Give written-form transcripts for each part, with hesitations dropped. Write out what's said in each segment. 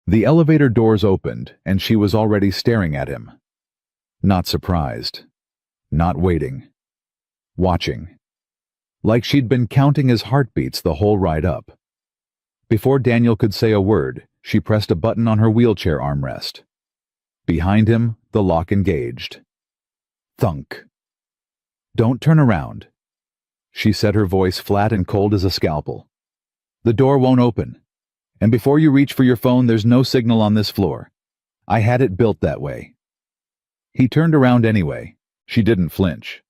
The elevator doors opened, and she was already staring at him. Not surprised. Not waiting. Watching. Like she'd been counting his heartbeats the whole ride up. Before Daniel could say a word, she pressed a button on her wheelchair armrest. Behind him, the lock engaged. Thunk. "Don't turn around," she said, her voice flat and cold as a scalpel. "The door won't open. And before you reach for your phone, there's no signal on this floor. I had it built that way." He turned around anyway. She didn't flinch.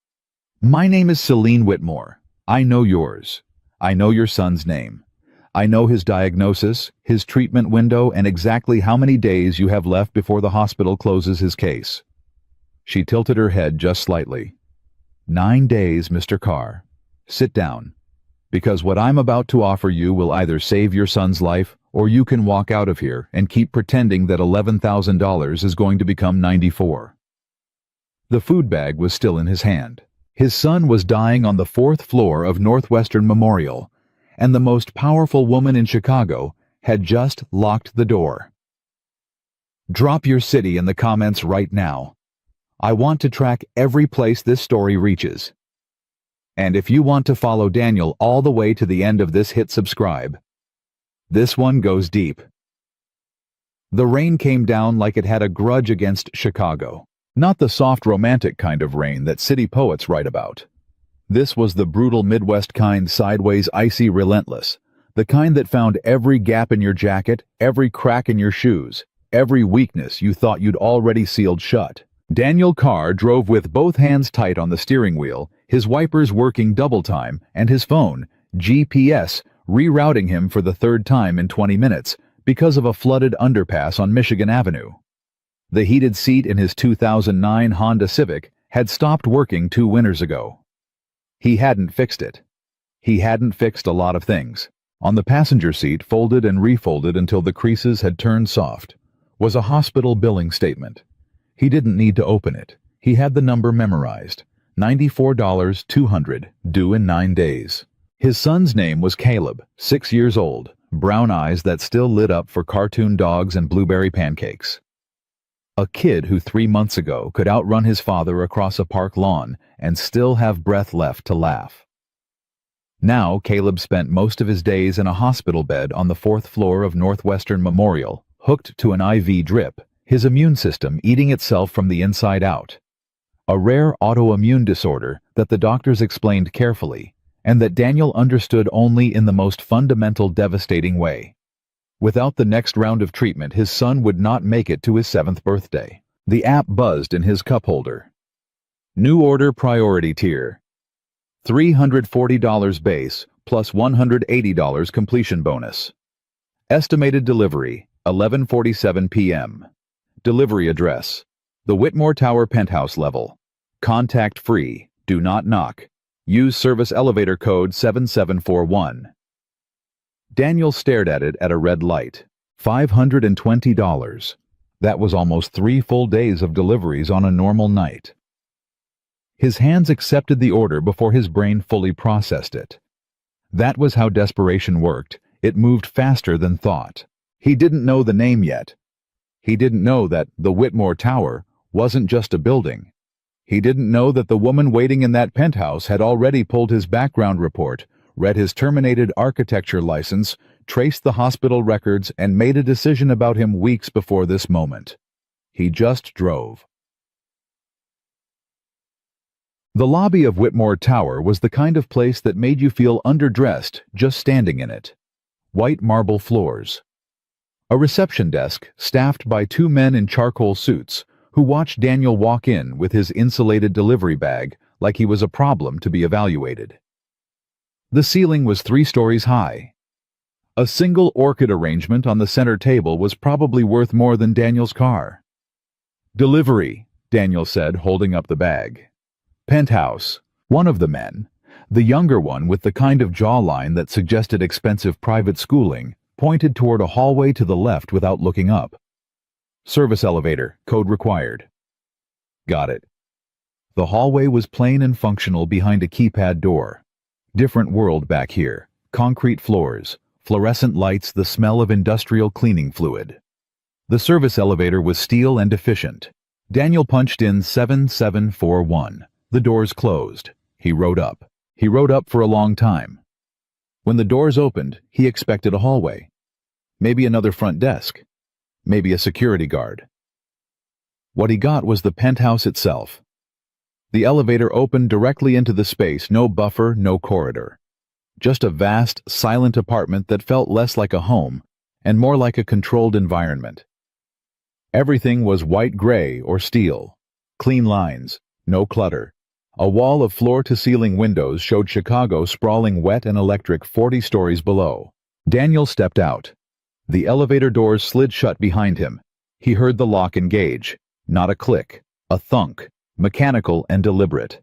"My name is Celine Whitmore. I know yours. I know your son's name. I know his diagnosis, his treatment window, and exactly how many days you have left before the hospital closes his case." She tilted her head just slightly. 9 days, Mr. Carr. Sit down. Because what I'm about to offer you will either save your son's life, or you can walk out of here and keep pretending that $11,000 is going to become 94. The food bag was still in his hand. His son was dying on the 4th floor of Northwestern Memorial, and the most powerful woman in Chicago had just locked the door. Drop your city in the comments right now. I want to track every place this story reaches. And if you want to follow Daniel all the way to the end of this, hit subscribe. This one goes deep. The rain came down like it had a grudge against Chicago. Not the soft romantic kind of rain that city poets write about. This was the brutal Midwest kind, sideways, icy, relentless. The kind that found every gap in your jacket, every crack in your shoes, every weakness you thought you'd already sealed shut. Daniel Carr drove with both hands tight on the steering wheel, his wipers working double time, and his phone, GPS, rerouting him for the 3rd time in 20 minutes because of a flooded underpass on Michigan Avenue. The heated seat in his 2009 Honda Civic had stopped working 2 winters ago. He hadn't fixed it. He hadn't fixed a lot of things. On the passenger seat, folded and refolded until the creases had turned soft, was a hospital billing statement. He didn't need to open it. He had the number memorized. $94,200, due in 9 days. His son's name was Caleb, 6 years old, brown eyes that still lit up for cartoon dogs and blueberry pancakes. A kid who 3 months ago could outrun his father across a park lawn and still have breath left to laugh. Now Caleb spent most of his days in a hospital bed on the 4th floor of Northwestern Memorial, hooked to an IV drip, his immune system eating itself from the inside out. A rare autoimmune disorder that the doctors explained carefully, and that Daniel understood only in the most fundamental, devastating way. Without the next round of treatment, his son would not make it to his 7th birthday. The app buzzed in his cup holder. New order priority tier. $340 base plus $180 completion bonus. Estimated delivery, 11:47 p.m. Delivery address, the Whitmore Tower penthouse level. Contact free, do not knock. Use service elevator code 7741. Daniel stared at it at a red light. $520. That was almost 3 full days of deliveries on a normal night. His hands accepted the order before his brain fully processed it. That was how desperation worked. It moved faster than thought. He didn't know the name yet. He didn't know that the Whitmore Tower wasn't just a building. He didn't know that the woman waiting in that penthouse had already pulled his background report, read his terminated architecture license, traced the hospital records, and made a decision about him weeks before this moment. He just drove. The lobby of Whitmore Tower was the kind of place that made you feel underdressed just standing in it. White marble floors. A reception desk staffed by 2 men in charcoal suits who watched Daniel walk in with his insulated delivery bag like he was a problem to be evaluated. The ceiling was 3 stories high. A single orchid arrangement on the center table was probably worth more than Daniel's car. "Delivery," Daniel said, holding up the bag. "Penthouse." One of the men, the younger one with the kind of jawline that suggested expensive private schooling, pointed toward a hallway to the left without looking up. "Service elevator, code required." Got it. The hallway was plain and functional behind a keypad door. Different world back here. Concrete floors, fluorescent lights, the smell of industrial cleaning fluid. The service elevator was steel and efficient. Daniel punched in 7741. The doors closed. He rode up. He rode up for a long time. When the doors opened, he expected a hallway. Maybe another front desk. Maybe a security guard. What he got was the penthouse itself. The elevator opened directly into the space, no buffer, no corridor. Just a vast, silent apartment that felt less like a home and more like a controlled environment. Everything was white-gray or steel. Clean lines, no clutter. A wall of floor-to-ceiling windows showed Chicago sprawling wet and electric 40 stories below. Daniel stepped out. The elevator doors slid shut behind him. He heard the lock engage. Not a click, a thunk, mechanical and deliberate.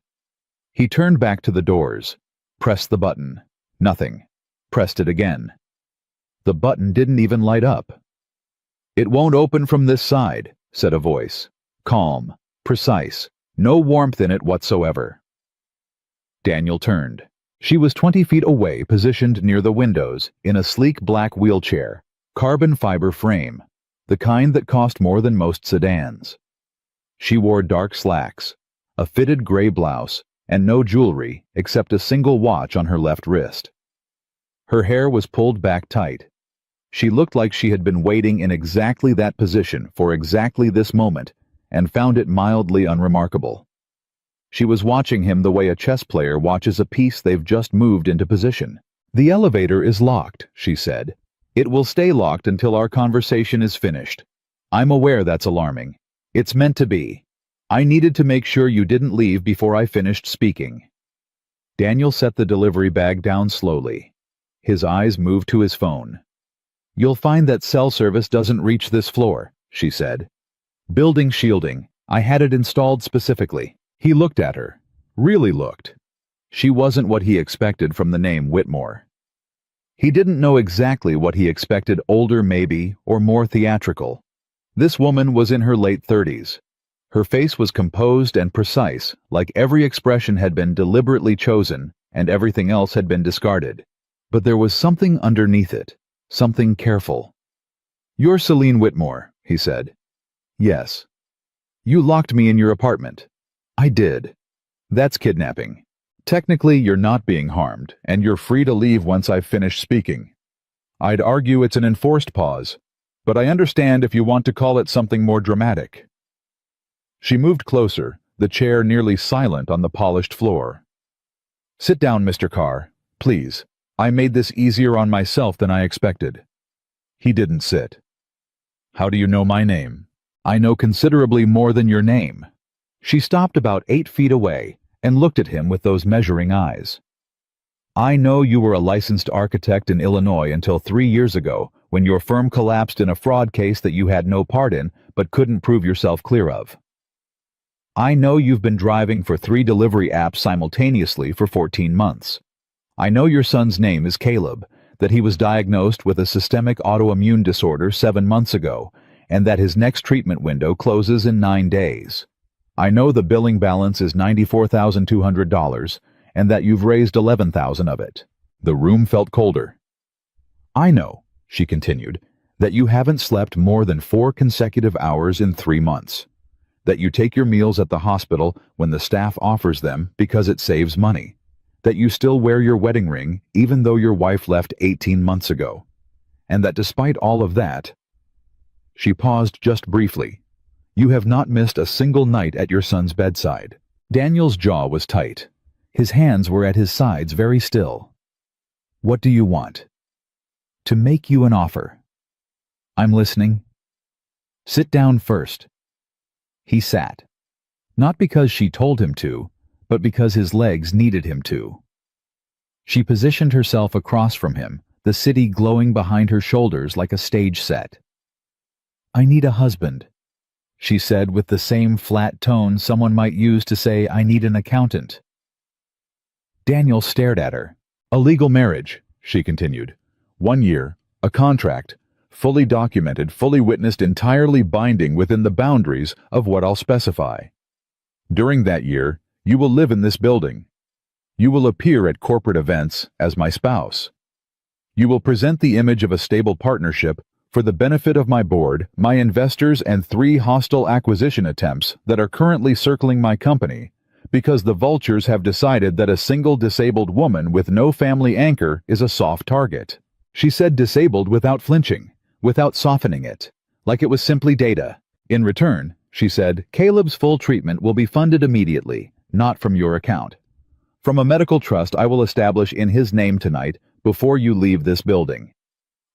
He turned back to the doors, pressed the button. Nothing. Pressed it again. The button didn't even light up. "It won't open from this side," said a voice. Calm, precise, no warmth in it whatsoever. Daniel turned. She was 20 feet away, positioned near the windows, in a sleek black wheelchair, carbon fiber frame, the kind that cost more than most sedans. She wore dark slacks, a fitted gray blouse, and no jewelry except a single watch on her left wrist. Her hair was pulled back tight. She looked like she had been waiting in exactly that position for exactly this moment and found it mildly unremarkable. She was watching him the way a chess player watches a piece they've just moved into position. "The elevator is locked," she said. "It will stay locked until our conversation is finished. I'm aware that's alarming. It's meant to be. I needed to make sure you didn't leave before I finished speaking." Daniel set the delivery bag down slowly. His eyes moved to his phone. "You'll find that cell service doesn't reach this floor," she said. "Building shielding. I had it installed specifically." He looked at her. Really looked. She wasn't what he expected from the name Whitmore. He didn't know exactly what he expected, older maybe, or more theatrical. This woman was in her late 30s. Her face was composed and precise, like every expression had been deliberately chosen and everything else had been discarded. But there was something underneath it, something careful. "You're Celine Whitmore," he said. "Yes." "You locked me in your apartment." "I did." "That's kidnapping. Technically, you're not being harmed, and you're free to leave once I've finished speaking. I'd argue it's an enforced pause, but I understand if you want to call it something more dramatic." She moved closer, the chair nearly silent on the polished floor. "Sit down, Mr. Carr, please. I made this easier on myself than I expected." He didn't sit. "How do you know my name?" "I know considerably more than your name." She stopped about 8 feet away and looked at him with those measuring eyes. "I know you were a licensed architect in Illinois until 3 years ago, when your firm collapsed in a fraud case that you had no part in but couldn't prove yourself clear of. I know you've been driving for 3 delivery apps simultaneously for 14 months. I know your son's name is Caleb, that he was diagnosed with a systemic autoimmune disorder 7 months ago, and that his next treatment window closes in 9 days. I know the billing balance is $94,200, and that you've raised $11,000 of it." The room felt colder. "I know," she continued, "that you haven't slept more than 4 consecutive hours in 3 months. That you take your meals at the hospital when the staff offers them because it saves money. That you still wear your wedding ring even though your wife left 18 months ago. And that despite all of that—" She paused just briefly. "You have not missed a single night at your son's bedside." Daniel's jaw was tight. His hands were at his sides, very still. "What do you want?" "To make you an offer." "I'm listening." "Sit down first." He sat. Not because she told him to, but because his legs needed him to. She positioned herself across from him, the city glowing behind her shoulders like a stage set. "I need a husband," she said with the same flat tone someone might use to say, "I need an accountant." Daniel stared at her. "A legal marriage," she continued. 1 year, a contract, fully documented, fully witnessed, entirely binding within the boundaries of what I'll specify. During that year, you will live in this building. You will appear at corporate events as my spouse. You will present the image of a stable partnership For the benefit of my board, my investors, and 3 hostile acquisition attempts that are currently circling my company, because the vultures have decided that a single disabled woman with no family anchor is a soft target. She said disabled without flinching, without softening it, like it was simply data. In return, she said, Caleb's full treatment will be funded immediately, not from your account. From a medical trust I will establish in his name tonight before you leave this building.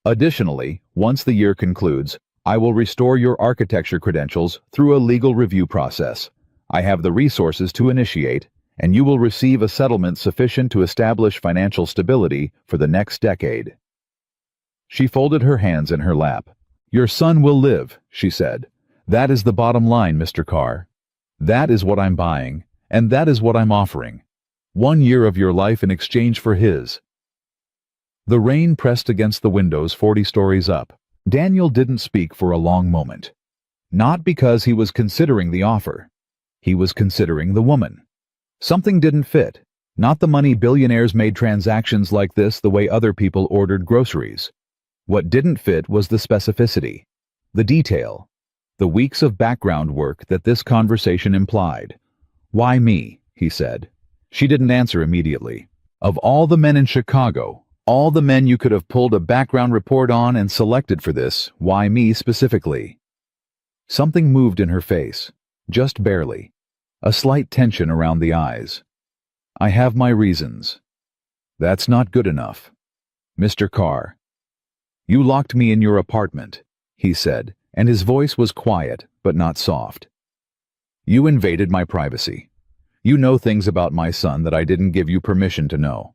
Additionally, once the year concludes, I will restore your architecture credentials through a legal review process. I have the resources to initiate, and you will receive a settlement sufficient to establish financial stability for the next decade. She folded her hands in her lap. Your son will live, she said. That is the bottom line, Mr. Carr. That is what I'm buying, and that is what I'm offering. 1 year of your life in exchange for his. The rain pressed against the windows 40 stories up. Daniel didn't speak for a long moment. Not because he was considering the offer. He was considering the woman. Something didn't fit. Not the money billionaires made transactions like this the way other people ordered groceries. What didn't fit was the specificity, the detail, the weeks of background work that this conversation implied. Why me? He said. She didn't answer immediately. Of all the men in Chicago, all the men you could have pulled a background report on and selected for this, why me specifically? Something moved in her face, just barely. A slight tension around the eyes. I have my reasons. That's not good enough. Mr. Carr. You locked me in your apartment, he said, and his voice was quiet but not soft. You invaded my privacy. You know things about my son that I didn't give you permission to know.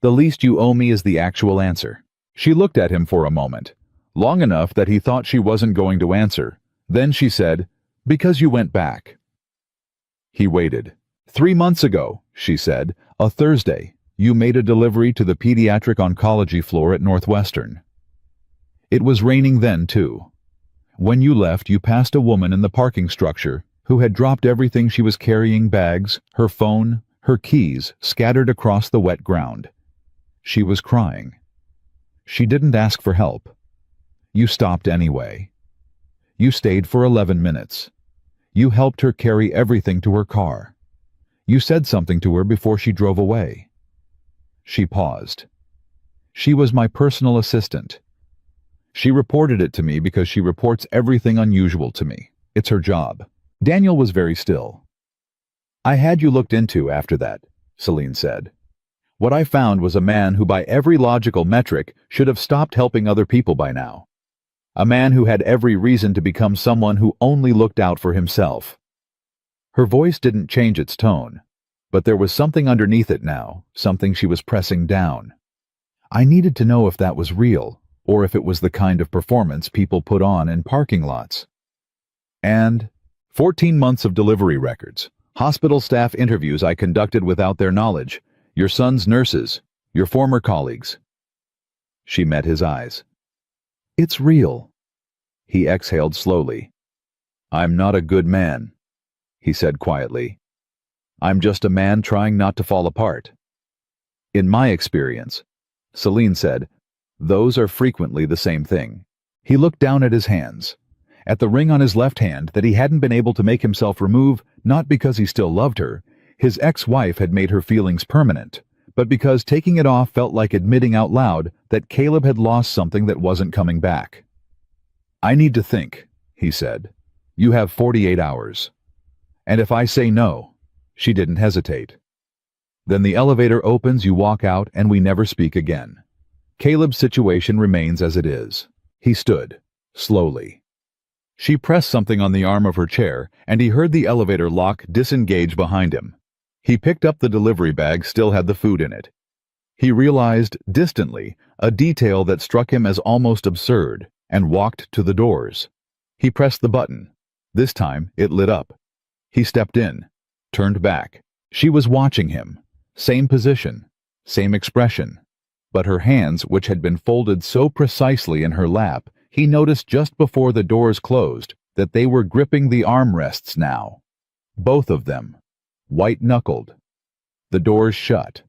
The least you owe me is the actual answer. She looked at him for a moment, long enough that he thought she wasn't going to answer. Then she said, because you went back. He waited. 3 months ago, she said, a Thursday, you made a delivery to the pediatric oncology floor at Northwestern. It was raining then, too. When you left, you passed a woman in the parking structure who had dropped everything she was carrying, bags, her phone, her keys, scattered across the wet ground. She was crying. She didn't ask for help. You stopped anyway. You stayed for 11 minutes. You helped her carry everything to her car. You said something to her before she drove away. She paused. She was my personal assistant. She reported it to me because she reports everything unusual to me. It's her job. Daniel was very still. I had you looked into after that, Celine said. What I found was a man who by every logical metric should have stopped helping other people by now. A man who had every reason to become someone who only looked out for himself. Her voice didn't change its tone, but there was something underneath it now, something she was pressing down. I needed to know if that was real, or if it was the kind of performance people put on in parking lots. And 14 months of delivery records, hospital staff interviews I conducted without their knowledge, your son's nurses, your former colleagues. She met his eyes. It's real. He exhaled slowly. I'm not a good man, he said quietly. I'm just a man trying not to fall apart. In my experience, Celine said, those are frequently the same thing. He looked down at his hands, at the ring on his left hand that he hadn't been able to make himself remove, not because he still loved her. His ex-wife had made her feelings permanent, but because taking it off felt like admitting out loud that Caleb had lost something that wasn't coming back. I need to think, he said. You have 48 hours. And if I say no, she didn't hesitate. Then the elevator opens, you walk out, and we never speak again. Caleb's situation remains as it is. He stood, slowly. She pressed something on the arm of her chair, and he heard the elevator lock disengage behind him. He picked up the delivery bag, still had the food in it. He realized, distantly, a detail that struck him as almost absurd, and walked to the doors. He pressed the button. This time, it lit up. He stepped in, turned back. She was watching him. Same position, same expression. But her hands, which had been folded so precisely in her lap, he noticed just before the doors closed that they were gripping the armrests now. Both of them. White-knuckled. The doors shut.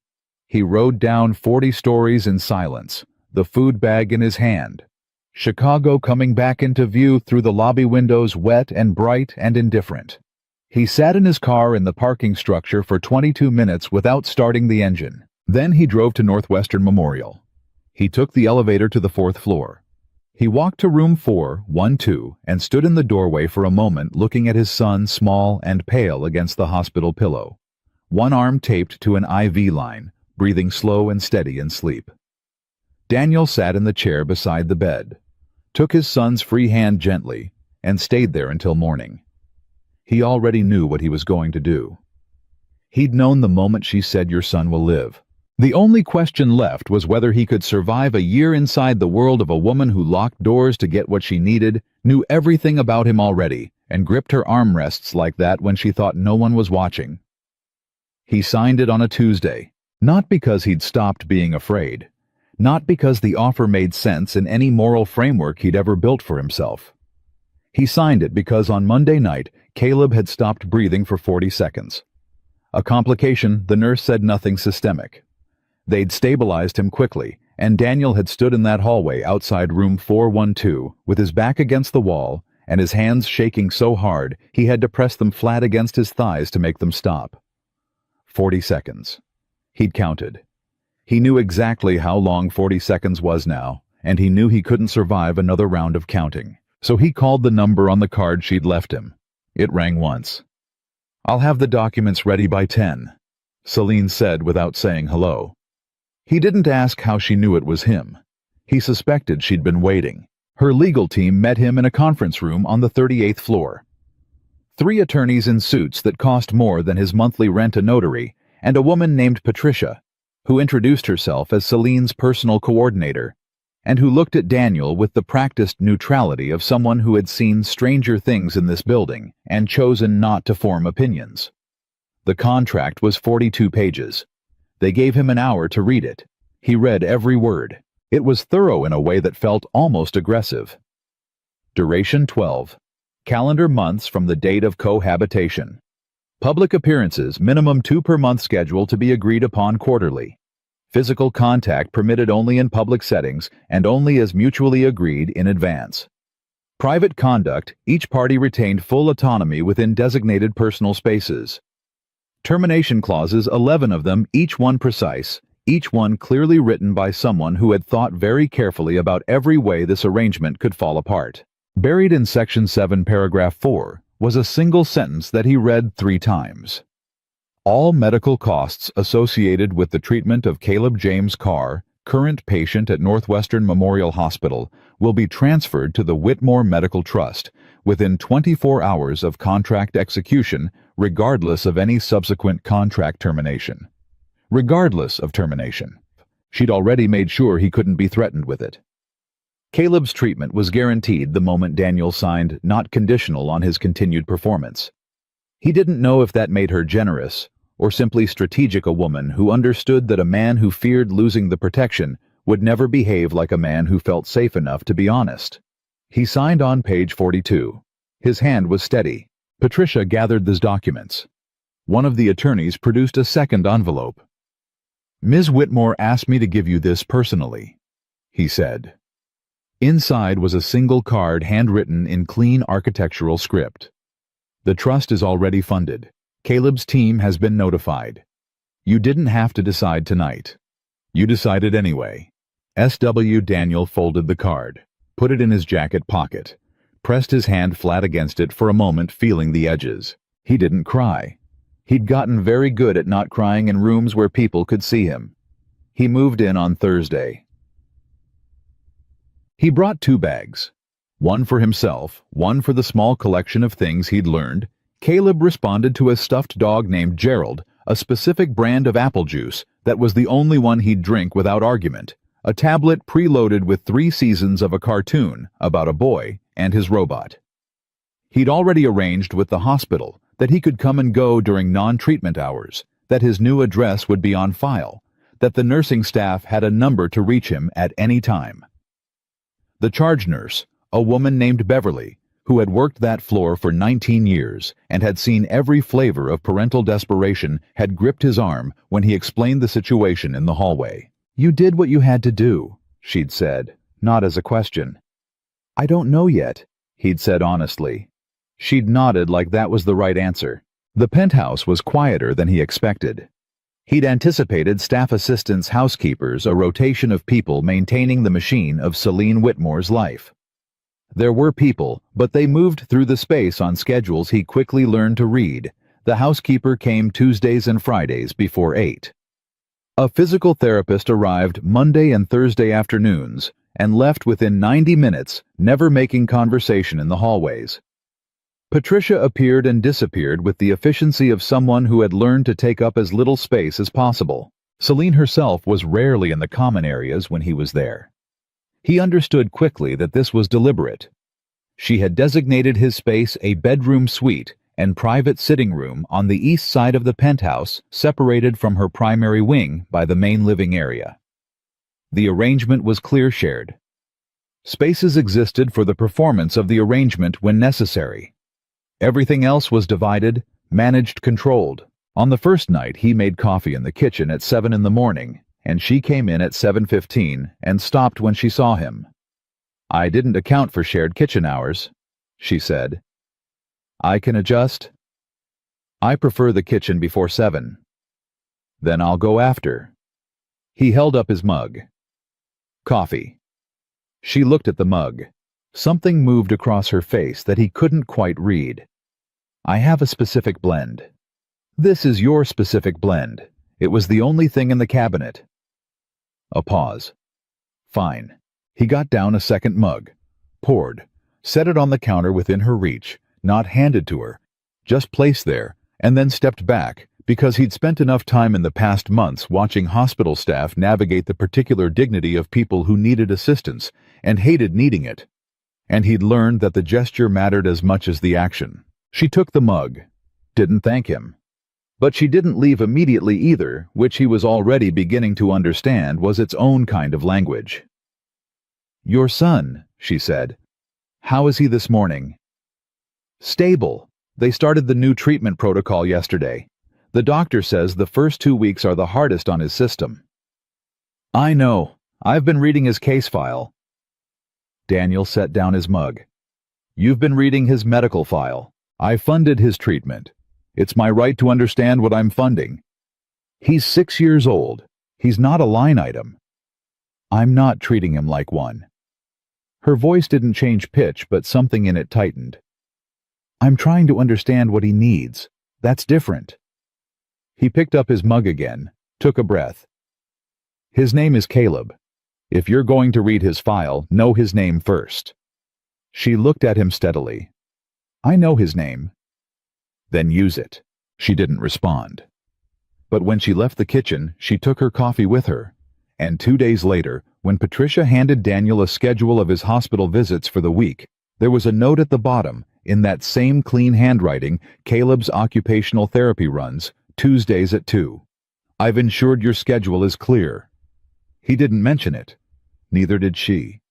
He rode down 40 stories in silence, the food bag in his hand. Chicago coming back into view through the lobby windows, wet and bright and indifferent. He sat in his car in the parking structure for 22 minutes without starting the engine. Then he drove to Northwestern Memorial. He took the elevator to the 4th floor. He walked to room 412 and stood in the doorway for a moment looking at his son, small and pale against the hospital pillow. One arm taped to an IV line, breathing slow and steady in sleep. Daniel sat in the chair beside the bed, took his son's free hand gently, and stayed there until morning. He already knew what he was going to do. He'd known the moment she said, "Your son will live." The only question left was whether he could survive a year inside the world of a woman who locked doors to get what she needed, knew everything about him already, and gripped her armrests like that when she thought no one was watching. He signed it on a Tuesday, not because he'd stopped being afraid, not because the offer made sense in any moral framework he'd ever built for himself. He signed it because on Monday night, Caleb had stopped breathing for 40 seconds. A complication, the nurse said nothing systemic. They'd stabilized him quickly, and Daniel had stood in that hallway outside room 412 with his back against the wall and his hands shaking so hard he had to press them flat against his thighs to make them stop. 40 seconds. He'd counted. He knew exactly how long 40 seconds was now, and he knew he couldn't survive another round of counting. So he called the number on the card she'd left him. It rang once. "I'll have the documents ready by 10, Celine said without saying hello. He didn't ask how she knew it was him. He suspected she'd been waiting. Her legal team met him in a conference room on the 38th floor. 3 attorneys in suits that cost more than his monthly rent a notary, and a woman named Patricia, who introduced herself as Celine's personal coordinator, and who looked at Daniel with the practiced neutrality of someone who had seen stranger things in this building and chosen not to form opinions. The contract was 42 pages. They gave him an hour to read it. He read every word. It was thorough in a way that felt almost aggressive. Duration 12. Calendar months from the date of cohabitation. Public appearances, minimum 2 per month schedule to be agreed upon quarterly. Physical contact permitted only in public settings and only as mutually agreed in advance. Private conduct, each party retained full autonomy within designated personal spaces. Termination clauses, 11 of them, each one precise, each one clearly written by someone who had thought very carefully about every way this arrangement could fall apart. Buried in Section 7, Paragraph 4, was a single sentence that he read 3 times. All medical costs associated with the treatment of Caleb James Carr, current patient at Northwestern Memorial Hospital, will be transferred to the Whitmore Medical Trust within 24 hours of contract execution, regardless of any subsequent contract termination. Regardless of termination. She'd already made sure he couldn't be threatened with it. Caleb's treatment was guaranteed the moment Daniel signed not conditional on his continued performance. He didn't know if that made her generous or simply strategic, a woman who understood that a man who feared losing the protection would never behave like a man who felt safe enough to be honest. He signed on page 42. His hand was steady. Patricia gathered the documents. One of the attorneys produced a second envelope. "Ms. Whitmore asked me to give you this personally," he said. Inside was a single card handwritten in clean architectural script. "The trust is already funded. Caleb's team has been notified. You didn't have to decide tonight. You decided anyway." S.W. Daniel folded the card, put it in his jacket pocket, pressed his hand flat against it for a moment, feeling the edges. He didn't cry. He'd gotten very good at not crying in rooms where people could see him. He moved in on Thursday. He brought 2 bags. One for himself, one for the small collection of things he'd learned. Caleb responded to a stuffed dog named Gerald, a specific brand of apple juice that was the only one he'd drink without argument, a tablet preloaded with 3 seasons of a cartoon about a boy and his robot. He'd already arranged with the hospital that he could come and go during non-treatment hours, that his new address would be on file, that the nursing staff had a number to reach him at any time. The charge nurse, a woman named Beverly, who had worked that floor for 19 years and had seen every flavor of parental desperation, had gripped his arm when he explained the situation in the hallway. "You did what you had to do," she'd said, not as a question. I don't know yet, he'd said honestly. She'd nodded like that was the right answer. The penthouse was quieter than he expected. He'd anticipated staff assistants, housekeepers, a rotation of people maintaining the machine of Celine Whitmore's life. There were people, but they moved through the space on schedules he quickly learned to read. The housekeeper came Tuesdays and Fridays before 8. A physical therapist arrived Monday and Thursday afternoons and left within 90 minutes, never making conversation in the hallways. Patricia appeared and disappeared with the efficiency of someone who had learned to take up as little space as possible. Celine herself was rarely in the common areas when he was there. He understood quickly that this was deliberate. She had designated his space a bedroom suite and private sitting room on the east side of the penthouse, separated from her primary wing by the main living area. The arrangement was clear-shared. Spaces existed for the performance of the arrangement when necessary. Everything else was divided, managed, controlled. On the first night, he made coffee in the kitchen at 7 in the morning, and she came in at 7:15 and stopped when she saw him. I didn't account for shared kitchen hours, she said. I can adjust. I prefer the kitchen before 7. Then I'll go after. He held up his mug. Coffee. She looked at the mug. Something moved across her face that he couldn't quite read. I have a specific blend. This is your specific blend. It was the only thing in the cabinet. A pause. Fine. He got down a second mug, poured, set it on the counter within her reach, not handed to her, just placed there, and then stepped back, because he'd spent enough time in the past months watching hospital staff navigate the particular dignity of people who needed assistance and hated needing it. And he'd learned that the gesture mattered as much as the action. She took the mug, didn't thank him. But she didn't leave immediately either, which he was already beginning to understand was its own kind of language. Your son, she said. How is he this morning? Stable. They started the new treatment protocol yesterday. The doctor says the first 2 weeks are the hardest on his system. I know. I've been reading his case file. Daniel set down his mug. You've been reading his medical file. I funded his treatment. It's my right to understand what I'm funding. He's 6 years old. He's not a line item. I'm not treating him like one. Her voice didn't change pitch, but something in it tightened. I'm trying to understand what he needs. That's different. He picked up his mug again, took a breath. His name is Caleb. If you're going to read his file, know his name first. She looked at him steadily. I know his name. Then use it. She didn't respond. But when she left the kitchen, she took her coffee with her. And 2 days later, when Patricia handed Daniel a schedule of his hospital visits for the week, there was a note at the bottom, in that same clean handwriting, Caleb's occupational therapy runs, Tuesdays at 2. I've ensured your schedule is clear. He didn't mention it. Neither did she.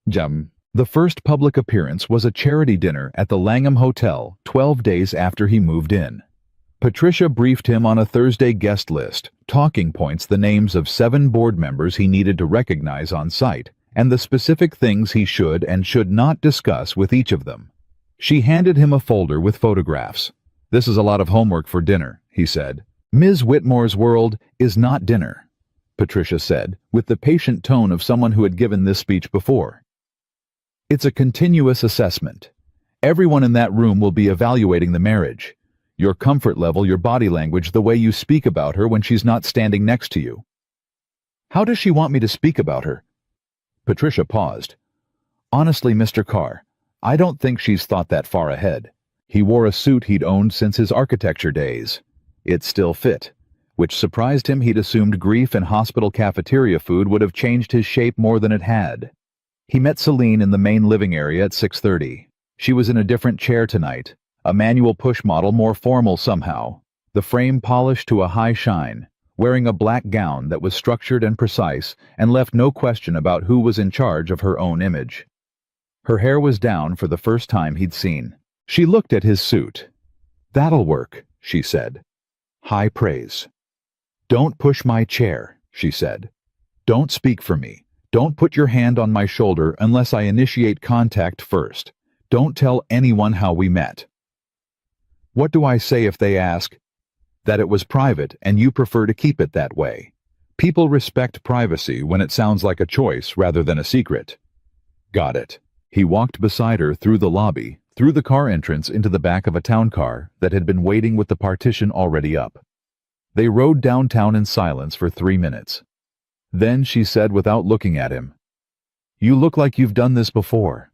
The first public appearance was a charity dinner at the Langham Hotel 12 days after he moved in. Patricia briefed him on a Thursday guest list, talking points, the names of 7 board members he needed to recognize on site, and the specific things he should and should not discuss with each of them. She handed him a folder with photographs. This is a lot of homework for dinner, he said. Ms. Whitmore's world is not dinner, Patricia said, with the patient tone of someone who had given this speech before. It's a continuous assessment. Everyone in that room will be evaluating the marriage. Your comfort level, your body language, the way you speak about her when she's not standing next to you. How does she want me to speak about her? Patricia paused. Honestly, Mr. Carr, I don't think she's thought that far ahead. He wore a suit he'd owned since his architecture days. It still fit, which surprised him. He'd assumed grief and hospital cafeteria food would have changed his shape more than it had. He met Celine in the main living area at 6:30. She was in a different chair tonight, a manual push model, more formal somehow, the frame polished to a high shine, wearing a black gown that was structured and precise and left no question about who was in charge of her own image. Her hair was down for the first time he'd seen. She looked at his suit. That'll work, she said. High praise. Don't push my chair, she said. Don't speak for me. Don't put your hand on my shoulder unless I initiate contact first. Don't tell anyone how we met. What do I say if they ask? That it was private and you prefer to keep it that way. People respect privacy when it sounds like a choice rather than a secret. Got it. He walked beside her through the lobby, through the car entrance into the back of a town car that had been waiting with the partition already up. They rode downtown in silence for 3 minutes. Then she said without looking at him, "You look like you've done this before."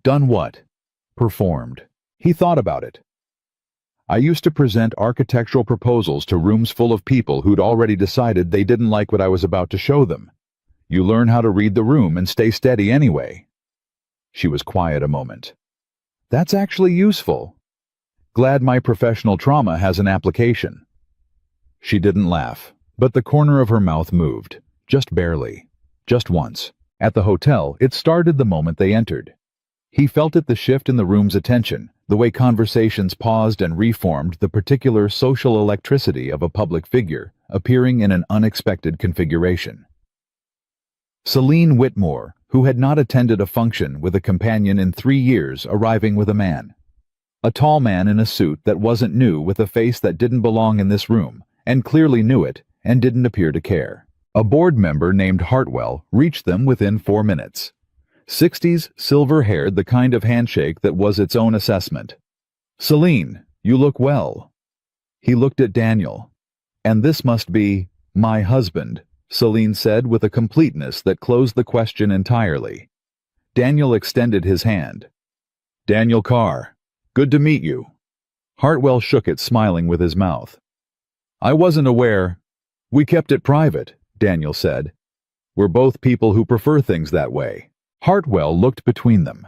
Done what? Performed. He thought about it. I used to present architectural proposals to rooms full of people who'd already decided they didn't like what I was about to show them. You learn how to read the room and stay steady anyway. She was quiet a moment. That's actually useful. Glad my professional trauma has an application. She didn't laugh, but the corner of her mouth moved, just barely, just once. At the hotel, it started the moment they entered. He felt it, the shift in the room's attention, the way conversations paused and reformed, the particular social electricity of a public figure appearing in an unexpected configuration. Celine Whitmore, who had not attended a function with a companion in 3 years, arriving with a man. A tall man in a suit that wasn't new, with a face that didn't belong in this room, and clearly knew it, and didn't appear to care. A board member named Hartwell reached them within 4 minutes. 60s, silver-haired, the kind of handshake that was its own assessment. "Celine, you look well." He looked at Daniel. "And this must be my husband," Celine said with a completeness that closed the question entirely. Daniel extended his hand. "Daniel Carr. Good to meet you." Hartwell shook it, smiling with his mouth. "I wasn't aware. We kept it private," Daniel said. "We're both people who prefer things that way." Hartwell looked between them,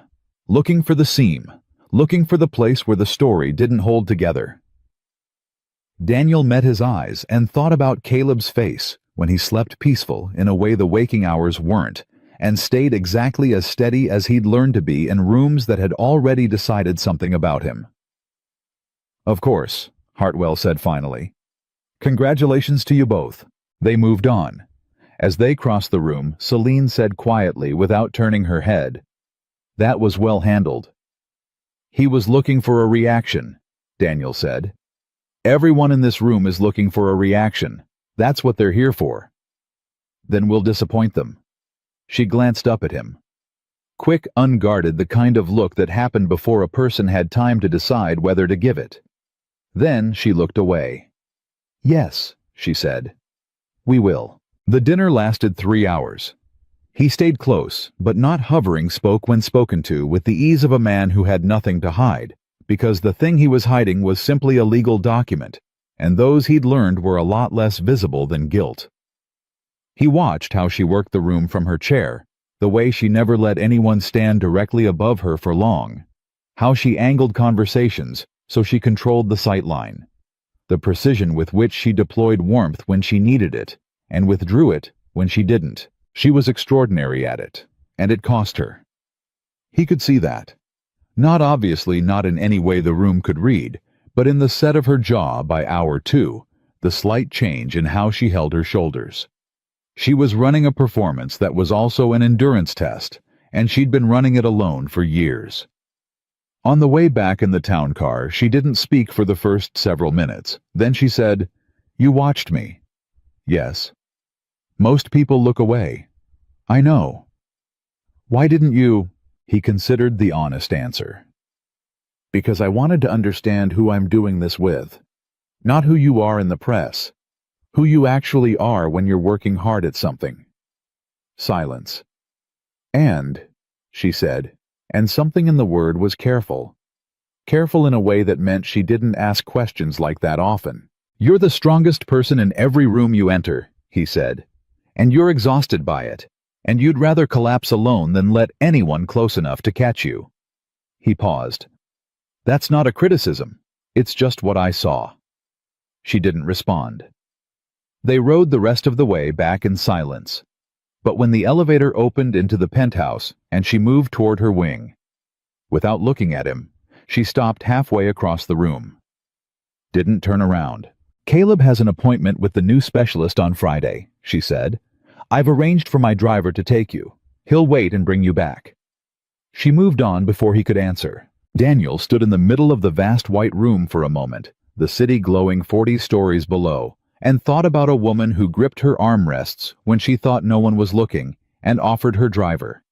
looking for the seam, looking for the place where the story didn't hold together. Daniel met his eyes and thought about Caleb's face when he slept peaceful in a way the waking hours weren't, and stayed exactly as steady as he'd learned to be in rooms that had already decided something about him. "Of course," Hartwell said finally. "Congratulations to you both." They moved on. As they crossed the room, Celine said quietly, without turning her head, "That was well handled." "He was looking for a reaction," Daniel said. "Everyone in this room is looking for a reaction. That's what they're here for." "Then we'll disappoint them." She glanced up at him. Quick, unguarded, the kind of look that happened before a person had time to decide whether to give it. Then she looked away. "Yes," she said. "We will." The dinner lasted 3 hours. He stayed close, but not hovering, spoke when spoken to with the ease of a man who had nothing to hide, because the thing he was hiding was simply a legal document, and those he'd learned were a lot less visible than guilt. He watched how she worked the room from her chair, the way she never let anyone stand directly above her for long, how she angled conversations so she controlled the sight line, the precision with which she deployed warmth when she needed it, and withdrew it when she didn't. She was extraordinary at it, and it cost her. He could see that. Not obviously, not in any way the room could read, but in the set of her jaw by hour 2, the slight change in how she held her shoulders. She was running a performance that was also an endurance test, and she'd been running it alone for years. On the way back in the town car, she didn't speak for the first several minutes. Then she said, "You watched me." "Yes." "Most people look away." "I know." "Why didn't you?" He considered the honest answer. "Because I wanted to understand who I'm doing this with. Not who you are in the press. Who you actually are when you're working hard at something." Silence. "And," she said, and something in the word was careful. Careful in a way that meant she didn't ask questions like that often. "You're the strongest person in every room you enter," he said. "And you're exhausted by it, and you'd rather collapse alone than let anyone close enough to catch you." He paused. "That's not a criticism. It's just what I saw." She didn't respond. They rode the rest of the way back in silence. But when the elevator opened into the penthouse and she moved toward her wing, without looking at him, she stopped halfway across the room. Didn't turn around. "Caleb has an appointment with the new specialist on Friday," she said. I've arranged for my driver to take you. He'll wait and bring you back." She moved on before he could answer. Daniel stood in the middle of the vast white room for a moment, the city glowing 40 stories below, and thought about a woman who gripped her armrests when she thought no one was looking and offered her driver,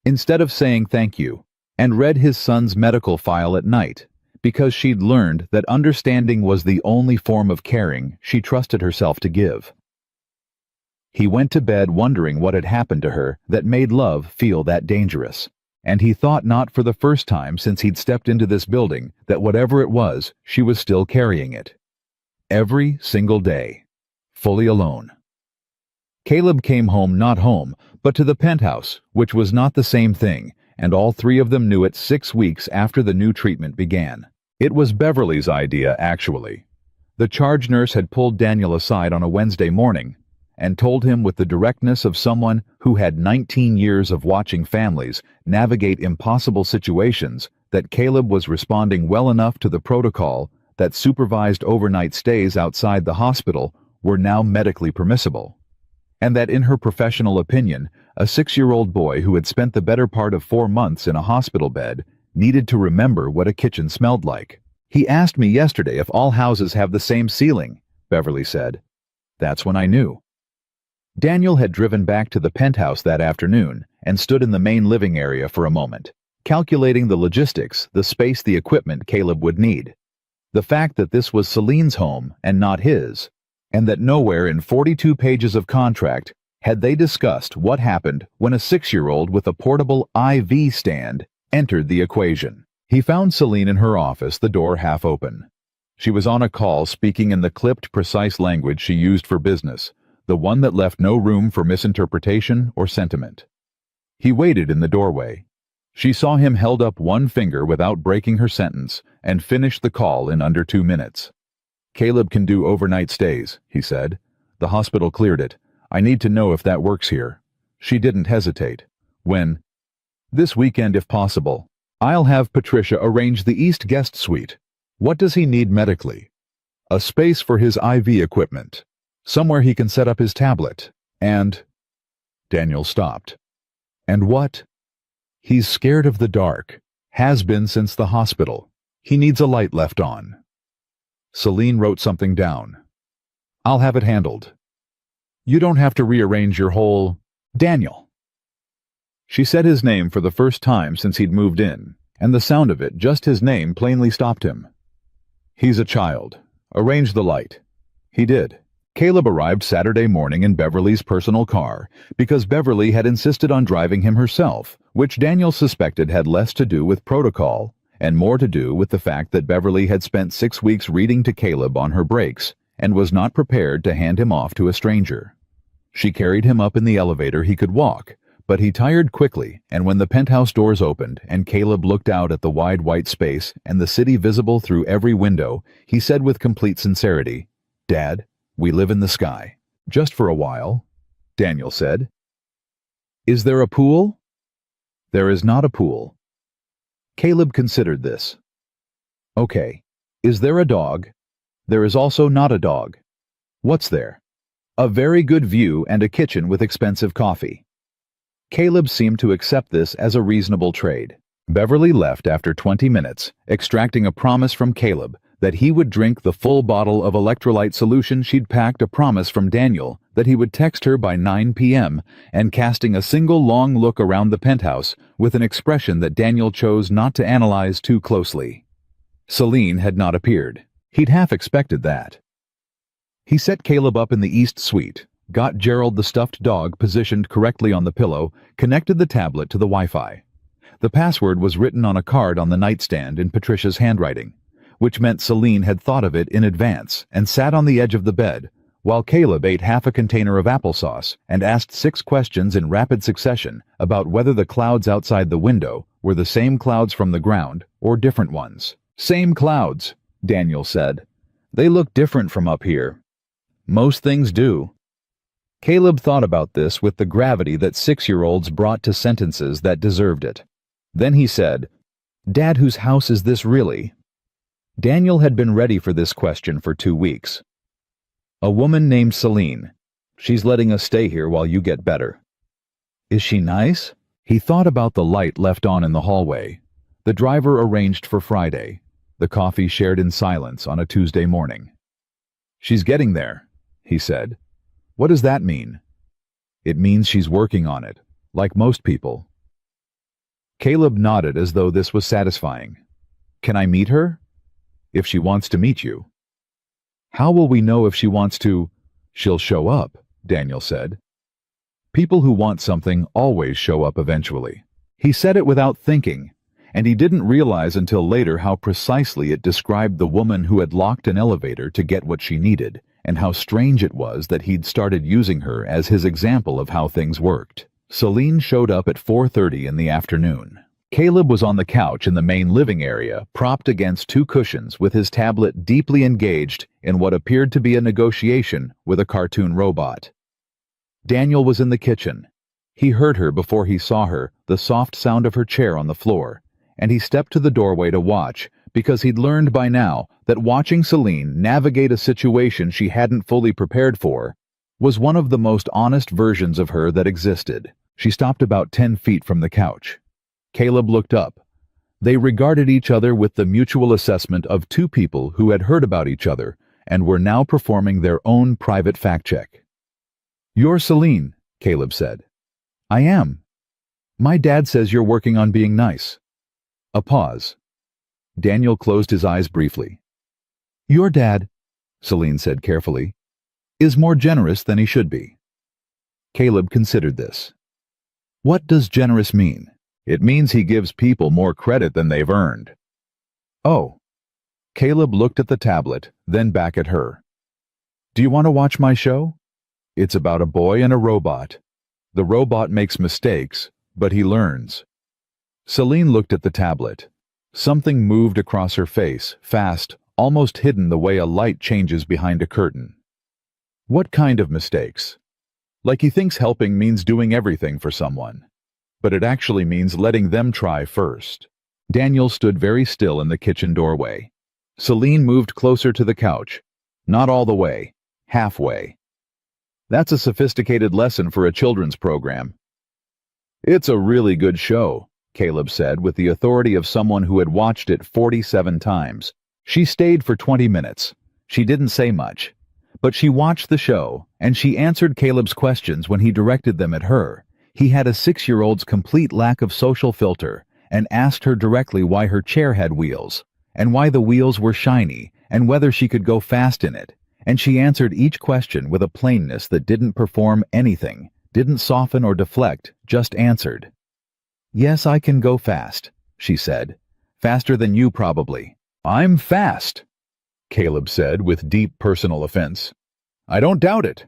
instead of saying thank you, and read his son's medical file at night, because she'd learned that understanding was the only form of caring she trusted herself to give. He went to bed wondering what had happened to her that made love feel that dangerous. And he thought not for the first time since he'd stepped into this building that whatever it was, she was still carrying it. Every single day. Fully alone. Caleb came home not home, but to the penthouse, which was not the same thing, and all three of them knew it 6 weeks after the new treatment began. It was Beverly's idea, actually. The charge nurse had pulled Daniel aside on a Wednesday morning and told him with the directness of someone who had 19 years of watching families navigate impossible situations that Caleb was responding well enough to the protocol that supervised overnight stays outside the hospital were now medically permissible, and that in her professional opinion, a 6-year-old boy who had spent the better part of 4 months in a hospital bed needed to remember what a kitchen smelled like. "He asked me yesterday if all houses have the same ceiling," Beverly said. That's when I knew. Daniel had driven back to the penthouse that afternoon and stood in the main living area for a moment, calculating the logistics, the space, the equipment Caleb would need. The fact that this was Celine's home and not his, and that nowhere in 42 pages of contract had they discussed what happened when a 6-year-old with a portable IV stand entered the equation. He found Celine in her office, the door half open. She was on a call speaking in the clipped, precise language she used for business, the one that left no room for misinterpretation or sentiment. He waited in the doorway. She saw him held up one finger without breaking her sentence and finished the call in under 2 minutes. "Caleb can do overnight stays," he said. "The hospital cleared it. I need to know if that works here." She didn't hesitate. "When?" "This weekend if possible. I'll have Patricia arrange the East guest suite. What does he need medically?" "A space for his IV equipment. Somewhere he can set up his tablet. And—" Daniel stopped. "And what?" "He's scared of the dark. Has been since the hospital. He needs a light left on." Celine wrote something down. "I'll have it handled. You don't have to rearrange your whole—" "Daniel." She said his name for the first time since he'd moved in, and the sound of it, just his name, plainly stopped him. "He's a child. Arrange the light." He did. Caleb arrived Saturday morning in Beverly's personal car because Beverly had insisted on driving him herself, which Daniel suspected had less to do with protocol and more to do with the fact that Beverly had spent 6 weeks reading to Caleb on her breaks and was not prepared to hand him off to a stranger. She carried him up in the elevator he could walk, but he tired quickly, and when the penthouse doors opened and Caleb looked out at the wide white space and the city visible through every window, he said with complete sincerity, "Dad, we live in the sky." "Just for a while," Daniel said. "Is there a pool?" "There is not a pool." Caleb considered this. "Okay. Is there a dog?" "There is also not a dog." "What's there?" "A very good view and a kitchen with expensive coffee." Caleb seemed to accept this as a reasonable trade. Beverly left after 20 minutes, extracting a promise from Caleb that he would drink the full bottle of electrolyte solution she'd packed, a promise from Daniel that he would text her by 9 p.m., and casting a single long look around the penthouse with an expression that Daniel chose not to analyze too closely. Celine had not appeared. He'd half expected that. He set Caleb up in the East suite, got Gerald the stuffed dog positioned correctly on the pillow, connected the tablet to the Wi-Fi. The password was written on a card on the nightstand in Patricia's handwriting, which meant Celine had thought of it in advance and sat on the edge of the bed, while Caleb ate half a container of applesauce and asked 6 questions in rapid succession about whether the clouds outside the window were the same clouds from the ground or different ones. "Same clouds," Daniel said. "They look different from up here." "Most things do." Caleb thought about this with the gravity that 6-year-olds brought to sentences that deserved it. Then he said, "Dad, whose house is this really?" Daniel had been ready for this question for 2 weeks. "A woman named Celine. She's letting us stay here while you get better. Is she nice? He thought about the light left on in the hallway. The driver arranged for Friday. The coffee shared in silence on a Tuesday morning. She's getting there, he said. What does that mean? It means she's working on it, like most people. Caleb nodded as though this was satisfying. Can I meet her? If she wants to meet you. How will we know if she wants to? She'll show up, Daniel said. People who want something always show up eventually. He said it without thinking, and he didn't realize until later how precisely it described the woman who had locked an elevator to get what she needed, and how strange it was that he'd started using her as his example of how things worked. Celine showed up at 4:30 in the afternoon. Caleb was on the couch in the main living area, propped against two cushions with his tablet deeply engaged in what appeared to be a negotiation with a cartoon robot. Daniel was in the kitchen. He heard her before he saw her, the soft sound of her chair on the floor, and he stepped to the doorway to watch, because he'd learned by now that watching Celine navigate a situation she hadn't fully prepared for was one of the most honest versions of her that existed. She stopped about 10 feet from the couch. Caleb looked up. They regarded each other with the mutual assessment of two people who had heard about each other and were now performing their own private fact-check. You're Celine, Caleb said. I am. My dad says you're working on being nice. A pause. Daniel closed his eyes briefly. Your dad, Celine said carefully, is more generous than he should be. Caleb considered this. What does generous mean? It means he gives people more credit than they've earned. Oh. Caleb looked at the tablet, then back at her. Do you want to watch my show? It's about a boy and a robot. The robot makes mistakes, but he learns. Celine looked at the tablet. Something moved across her face, fast, almost hidden the way a light changes behind a curtain. What kind of mistakes? Like he thinks helping means doing everything for someone. But it actually means letting them try first. Daniel stood very still in the kitchen doorway. Celine moved closer to the couch. Not all the way. Halfway. That's a sophisticated lesson for a children's program. It's a really good show, Caleb said with the authority of someone who had watched it 47 times. She stayed for 20 minutes. She didn't say much. But she watched the show, and she answered Caleb's questions when he directed them at her. He had a 6-year-old's complete lack of social filter, and asked her directly why her chair had wheels, and why the wheels were shiny, and whether she could go fast in it. And she answered each question with a plainness that didn't perform anything, didn't soften or deflect, just answered. Yes, I can go fast, she said. Faster than you probably. I'm fast, Caleb said with deep personal offense. I don't doubt it.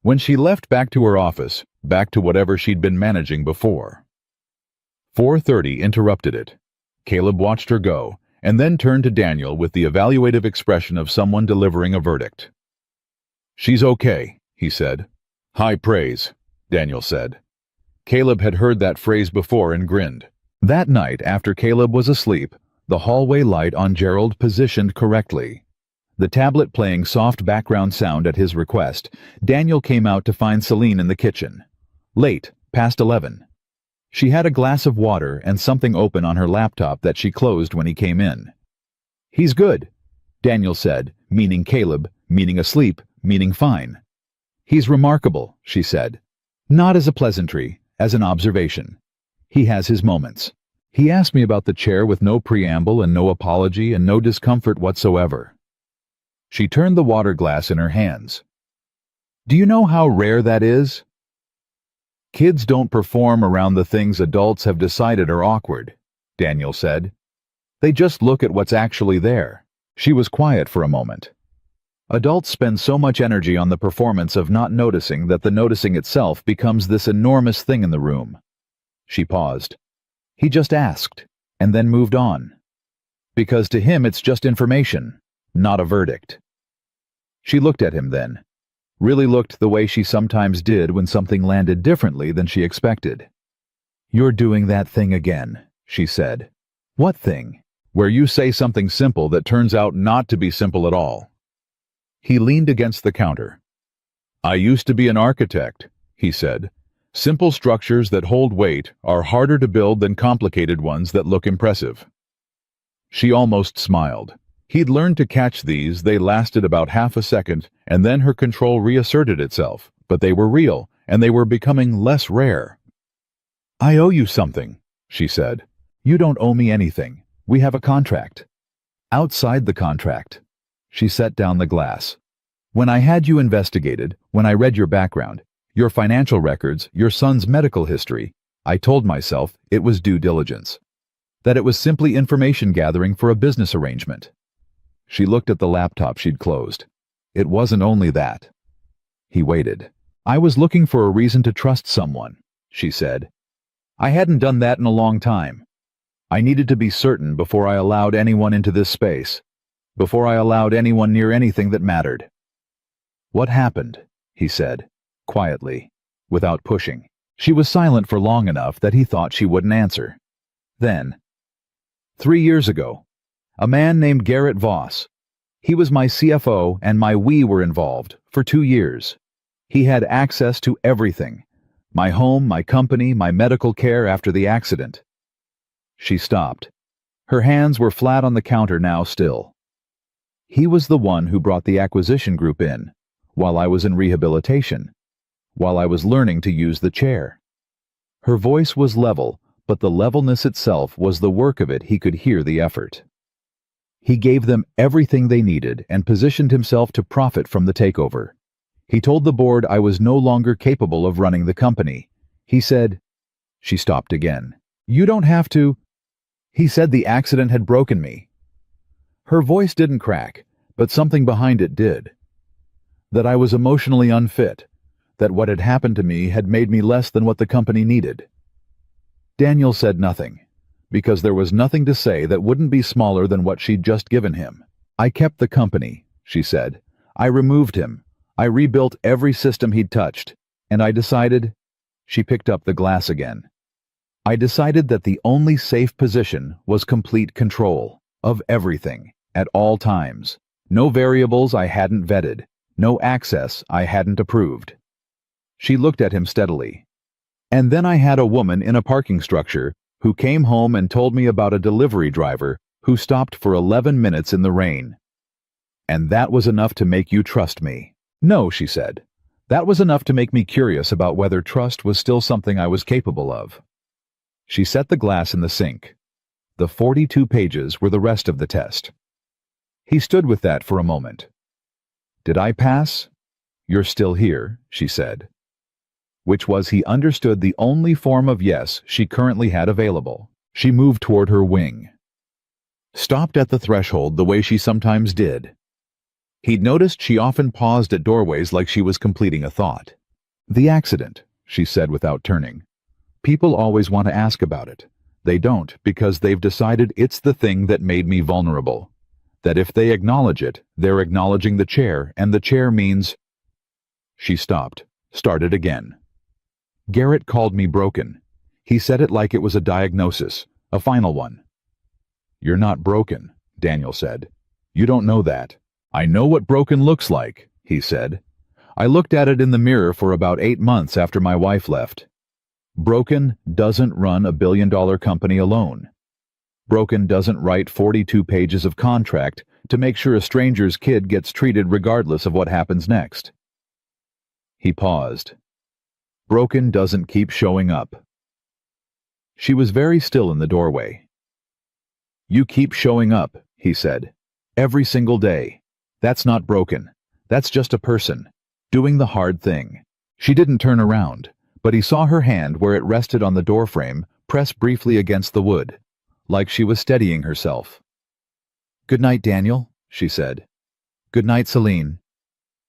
When she left back to her office, back to whatever she'd been managing before. 4:30 interrupted it. Caleb watched her go, and then turned to Daniel with the evaluative expression of someone delivering a verdict. She's okay, he said. High praise, Daniel said. Caleb had heard that phrase before and grinned. That night, after Caleb was asleep, the hallway light on Gerald positioned correctly. The tablet playing soft background sound at his request, Daniel came out to find Celine in the kitchen. Late, past 11. She had a glass of water and something open on her laptop that she closed when he came in. He's good, Daniel said, meaning Caleb, meaning asleep, meaning fine. He's remarkable, she said. Not as a pleasantry, as an observation. He has his moments. He asked me about the chair with no preamble and no apology and no discomfort whatsoever. She turned the water glass in her hands. Do you know how rare that is? Kids don't perform around the things adults have decided are awkward, Daniel said. They just look at what's actually there. She was quiet for a moment. Adults spend so much energy on the performance of not noticing that the noticing itself becomes this enormous thing in the room. She paused. He just asked, and then moved on. Because to him it's just information, not a verdict. She looked at him then. Really looked the way she sometimes did when something landed differently than she expected. You're doing that thing again, she said. What thing? Where you say something simple that turns out not to be simple at all. He leaned against the counter. "I used to be an architect," he said. "Simple structures that hold weight are harder to build than complicated ones that look impressive." She almost smiled. He'd learned to catch these. They lasted about half a second, and then her control reasserted itself. But they were real, and they were becoming less rare. "I owe you something," she said. "You don't owe me anything. We have a contract." "Outside the contract." She set down the glass. "When I had you investigated, when I read your background, your financial records, your son's medical history, I told myself it was due diligence. That it was simply information gathering for a business arrangement." She looked at the laptop she'd closed. "It wasn't only that." He waited. "I was looking for a reason to trust someone," she said. "I hadn't done that in a long time. I needed to be certain before I allowed anyone into this space, before I allowed anyone near anything that mattered." "What happened?" he said, quietly, without pushing. She was silent for long enough that he thought she wouldn't answer. Then, 3 years ago, a man named Garrett Voss. He was my CFO, and we were involved for 2 years. He had access to everything. My home, my company, my medical care after the accident." She stopped. Her hands were flat on the counter now still. "He was the one who brought the acquisition group in, while I was in rehabilitation, while I was learning to use the chair." Her voice was level, but the levelness itself was the work of it. He could hear the effort. "He gave them everything they needed and positioned himself to profit from the takeover. He told the board I was no longer capable of running the company. He said—" She stopped again. "You don't have to—" "He said the accident had broken me." Her voice didn't crack, but something behind it did. "That I was emotionally unfit, that what had happened to me had made me less than what the company needed." Daniel said nothing, because there was nothing to say that wouldn't be smaller than what she'd just given him. "I kept the company," she said. "I removed him. I rebuilt every system he'd touched, and I decided—" She picked up the glass again. "I decided that the only safe position was complete control of everything, at all times. No variables I hadn't vetted, no access I hadn't approved." She looked at him steadily. "And then I had a woman in a parking structure who came home and told me about a delivery driver who stopped for 11 minutes in the rain. And that was enough to make you trust me." "No," she said. "That was enough to make me curious about whether trust was still something I was capable of." She set the glass in the sink. The 42 pages were the rest of the test. He stood with that for a moment. "Did I pass?" "You're still here," she said. Which was, he understood, the only form of yes she currently had available. She moved toward her wing. Stopped at the threshold the way she sometimes did. He'd noticed she often paused at doorways like she was completing a thought. "The accident," she said without turning. "People always want to ask about it. They don't, because they've decided it's the thing that made me vulnerable. That if they acknowledge it, they're acknowledging the chair, and the chair means—" She stopped, started again. "Garrett called me broken. He said it like it was a diagnosis, a final one." "You're not broken," Daniel said. "You don't know that. I know what broken looks like," he said. "I looked at it in the mirror for about 8 months after my wife left. Broken doesn't run a billion-dollar company alone. Broken doesn't write 42 pages of contract to make sure a stranger's kid gets treated regardless of what happens next." He paused. "Broken doesn't keep showing up." She was very still in the doorway. "You keep showing up," he said. "Every single day. That's not broken. That's just a person, doing the hard thing." She didn't turn around, but he saw her hand where it rested on the doorframe press briefly against the wood, like she was steadying herself. "Good night, Daniel," she said. "Good night, Celine."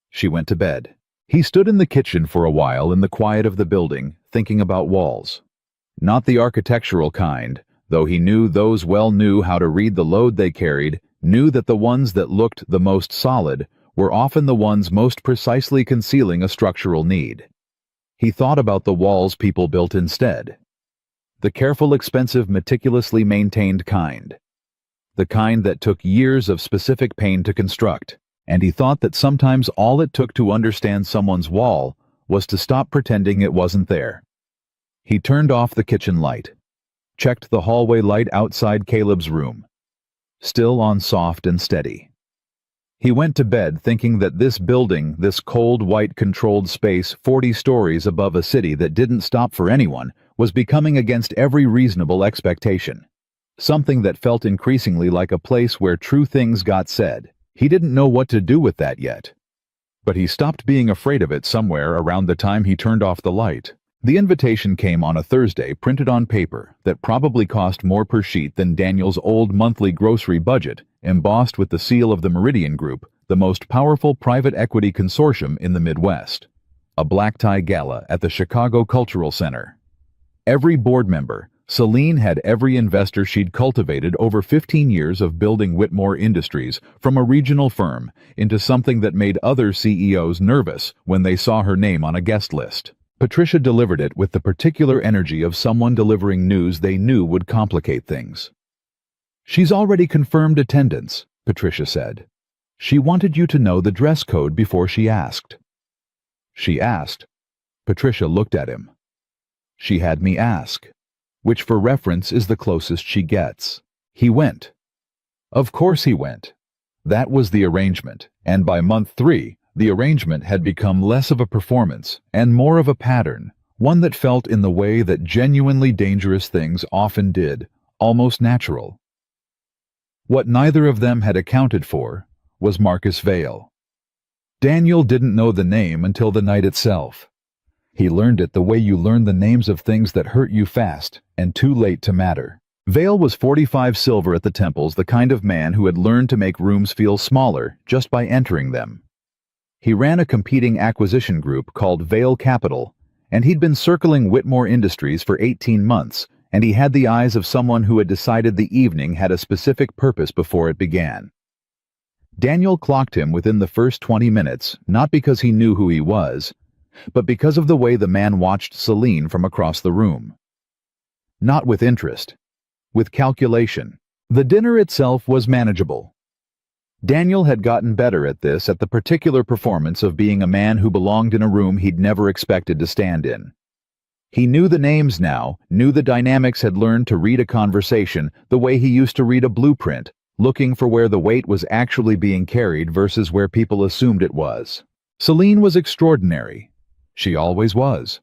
She went to bed. He stood in the kitchen for a while in the quiet of the building, thinking about walls. Not the architectural kind, though he knew those well knew how to read the load they carried, knew that the ones that looked the most solid were often the ones most precisely concealing a structural need. He thought about the walls people built instead. The careful, expensive, meticulously maintained kind. The kind that took years of specific pain to construct, and he thought that sometimes all it took to understand someone's wall was to stop pretending it wasn't there. He turned off the kitchen light, checked the hallway light outside Caleb's room, still on soft and steady. He went to bed thinking that this building, this cold, white, controlled space 40 stories above a city that didn't stop for anyone, was becoming against every reasonable expectation. Something that felt increasingly like a place where true things got said. He didn't know what to do with that yet. But he stopped being afraid of it somewhere around the time he turned off the light. The invitation came on a Thursday, printed on paper, that probably cost more per sheet than Daniel's old monthly grocery budget, embossed with the seal of the Meridian Group, the most powerful private equity consortium in the Midwest. A black-tie gala at the Chicago Cultural Center. Every board member, Celine had every investor she'd cultivated over 15 years of building Whitmore Industries from a regional firm into something that made other CEOs nervous when they saw her name on a guest list. Patricia delivered it with the particular energy of someone delivering news they knew would complicate things. "She's already confirmed attendance," Patricia said. "She wanted you to know the dress code before she asked." She asked. Patricia looked at him. She had me ask, which for reference is the closest she gets. He went. Of course he went. That was the arrangement, and by month 3, the arrangement had become less of a performance and more of a pattern, one that felt in the way that genuinely dangerous things often did, almost natural. What neither of them had accounted for was Marcus Vail. Daniel didn't know the name until the night itself. He learned it the way you learn the names of things that hurt you fast and too late to matter. Vail was 45 silver at the temples, the kind of man who had learned to make rooms feel smaller just by entering them. He ran a competing acquisition group called Vail Capital, and he'd been circling Whitmore Industries for 18 months, and he had the eyes of someone who had decided the evening had a specific purpose before it began. Daniel clocked him within the first 20 minutes, not because he knew who he was, but because of the way the man watched Celine from across the room. Not with interest, with calculation. The dinner itself was manageable. Daniel had gotten better at this at the particular performance of being a man who belonged in a room he'd never expected to stand in. He knew the names now, knew the dynamics, had learned to read a conversation the way he used to read a blueprint, looking for where the weight was actually being carried versus where people assumed it was. Celine was extraordinary. She always was.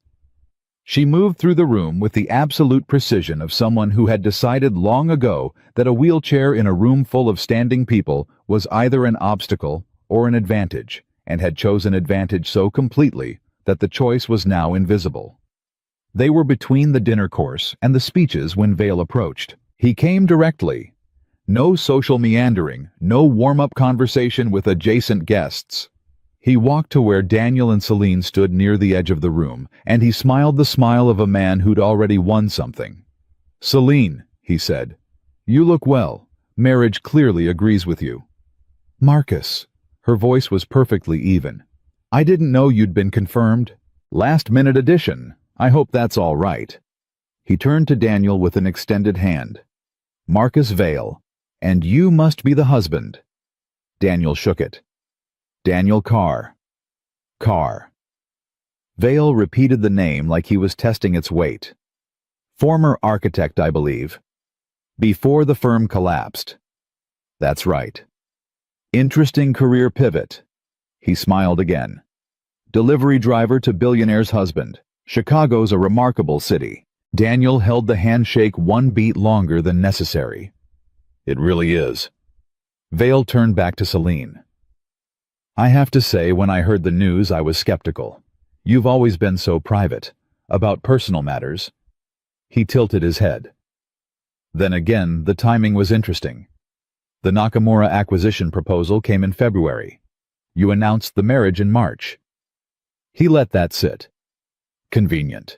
She moved through the room with the absolute precision of someone who had decided long ago that a wheelchair in a room full of standing people was either an obstacle or an advantage, and had chosen advantage so completely that the choice was now invisible. They were between the dinner course and the speeches when Vail approached. He came directly. No social meandering, no warm-up conversation with adjacent guests. He walked to where Daniel and Celine stood near the edge of the room, and he smiled the smile of a man who'd already won something. "Celine," he said, "you look well. Marriage clearly agrees with you." "Marcus." Her voice was perfectly even. "I didn't know you'd been confirmed. Last-minute addition. I hope that's all right." He turned to Daniel with an extended hand. "Marcus Vail, and you must be the husband." Daniel shook it. "Daniel Carr." Carr. Vail repeated the name like he was testing its weight. "Former architect, I believe. Before the firm collapsed." "That's right." "Interesting career pivot." He smiled again. "Delivery driver to Billionaire's husband. Chicago's a remarkable city." Daniel held the handshake one beat longer than necessary. "It really is." Vail turned back to Celine. "I have to say, when I heard the news, I was skeptical. You've always been so private. About personal matters." He tilted his head. "Then again, the timing was interesting. The Nakamura acquisition proposal came in February. You announced the marriage in March." He let that sit. "Convenient."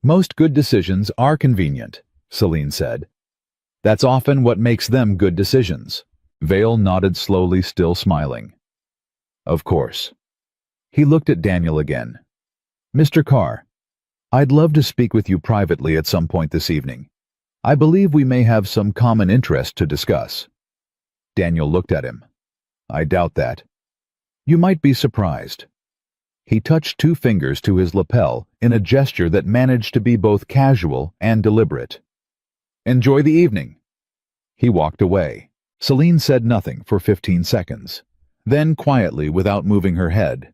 "Most good decisions are convenient," Celine said. "That's often what makes them good decisions." Vail nodded slowly, still smiling. "Of course." He looked at Daniel again. "Mr. Carr, I'd love to speak with you privately at some point this evening. I believe we may have some common interest to discuss." Daniel looked at him. "I doubt that." You might be surprised. He touched 2 fingers to his lapel in a gesture that managed to be both casual and deliberate. Enjoy the evening. He walked away. Celine said nothing for 15 seconds. Then quietly, without moving her head,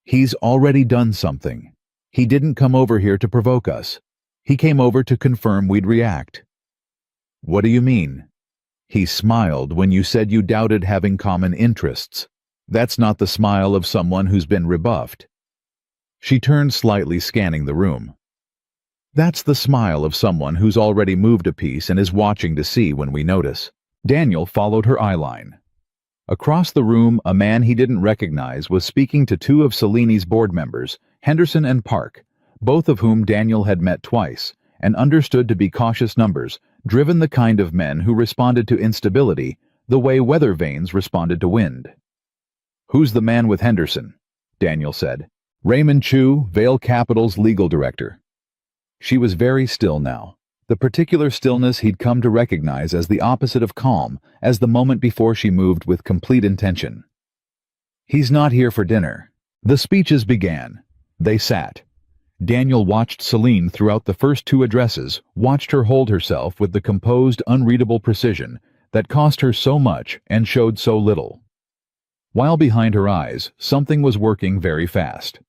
"He's already done something. He didn't come over here to provoke us. He came over to confirm we'd react." "What do you mean?" "He smiled when you said you doubted having common interests. That's not the smile of someone who's been rebuffed." She turned slightly, scanning the room. "That's the smile of someone who's already moved a piece and is watching to see when we notice." Daniel followed her eyeline. Across the room, a man he didn't recognize was speaking to 2 of Celine's board members, Henderson and Park, both of whom Daniel had met twice, and understood to be cautious numbers, driven the kind of men who responded to instability the way weather vanes responded to wind. "Who's the man with Henderson?" Daniel said. "Raymond Chu, Vale Capital's legal director." She was very still now, the particular stillness he'd come to recognize as the opposite of calm, as the moment before she moved with complete intention. "He's not here for dinner." The speeches began. They sat. Daniel watched Celine throughout the first 2 addresses, watched her hold herself with the composed, unreadable precision that cost her so much and showed so little. While behind her eyes, something was working very fast.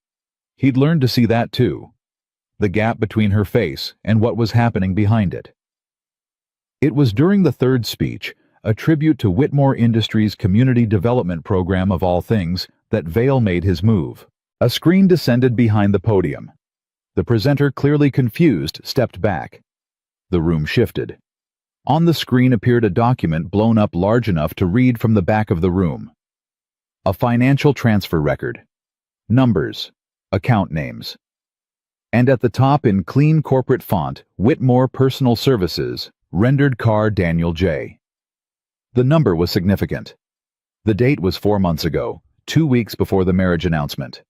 He'd learned to see that too. The gap between her face and what was happening behind it. It was during the 3rd speech, a tribute to Whitmore Industries' community development program of all things, that Vale made his move. A screen descended behind the podium. The presenter, clearly confused, stepped back. The room shifted. On the screen appeared a document blown up large enough to read from the back of the room. A financial transfer record. Numbers. Account names. And at the top, in clean corporate font, Whitmore Personal Services, rendered Car Daniel J. The number was significant. The date was 4 months ago, 2 weeks before the marriage announcement.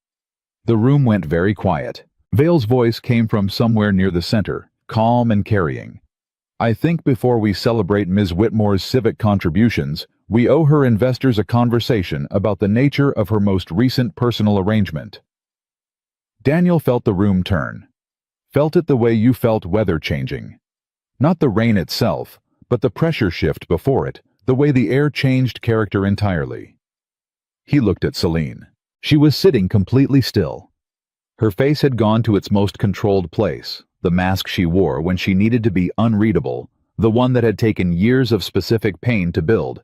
The room went very quiet. Vale's voice came from somewhere near the center, calm and carrying. "I think before we celebrate Ms. Whitmore's civic contributions, we owe her investors a conversation about the nature of her most recent personal arrangement." Daniel felt the room turn. Felt it the way you felt weather changing. Not the rain itself, but the pressure shift before it, the way the air changed character entirely. He looked at Celine. She was sitting completely still. Her face had gone to its most controlled place, the mask she wore when she needed to be unreadable, the one that had taken years of specific pain to build,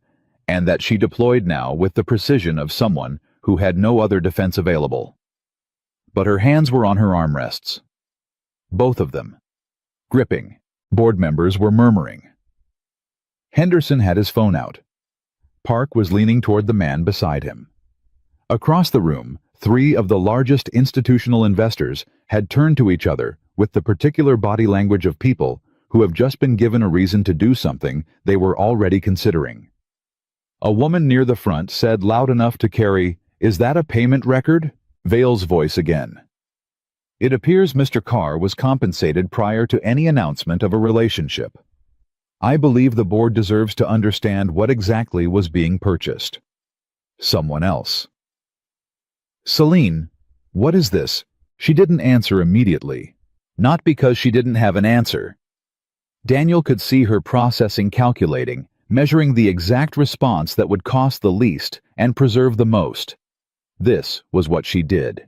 and that she deployed now with the precision of someone who had no other defense available. But her hands were on her armrests. Both of them. Gripping. Board members were murmuring. Henderson had his phone out. Park was leaning toward the man beside him. Across the room, 3 of the largest institutional investors had turned to each other with the particular body language of people who have just been given a reason to do something they were already considering. A woman near the front said loud enough to carry, "Is that a payment record?" Vale's voice again. "It appears Mr. Carr was compensated prior to any announcement of a relationship. I believe the board deserves to understand what exactly was being purchased." Someone else. "Celine, what is this?" She didn't answer immediately. Not because she didn't have an answer. Daniel could see her processing, calculating, measuring the exact response that would cost the least and preserve the most. This was what she did.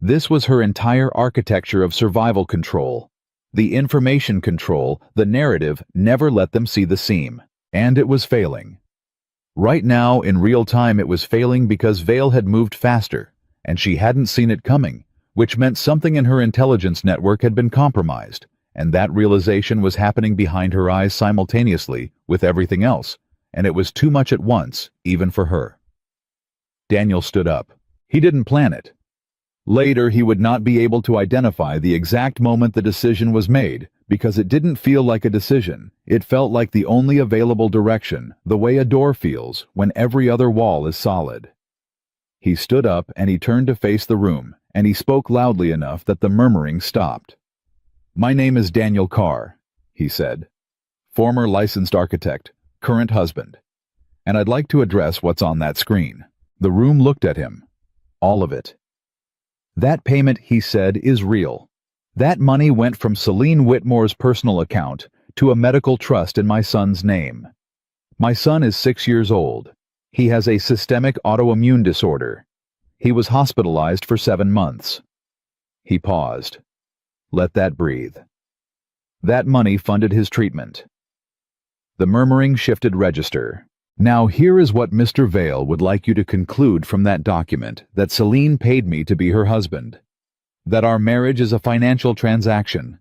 This was her entire architecture of survival control. The information control, the narrative, never let them see the seam. And it was failing. Right now, in real time, it was failing because Vale had moved faster, and she hadn't seen it coming, which meant something in her intelligence network had been compromised, and that realization was happening behind her eyes simultaneously with everything else, and it was too much at once, even for her. Daniel stood up. He didn't plan it. Later, he would not be able to identify the exact moment the decision was made, because it didn't feel like a decision. It felt like the only available direction, the way a door feels when every other wall is solid. He stood up and he turned to face the room, and he spoke loudly enough that the murmuring stopped. "My name is Daniel Carr," he said. "Former licensed architect, current husband. And I'd like to address what's on that screen." The room looked at him. All of it. That payment, he said, is real. That money went from Celine Whitmore's personal account to a medical trust in my son's name. My son is 6 years old. He has a systemic autoimmune disorder. He was hospitalized for 7 months. He paused. Let that breathe. That money funded his treatment. The murmuring shifted register. Now here is what Mr. Vale would like you to conclude from that document: that Celine paid me to be her husband, that our marriage is a financial transaction,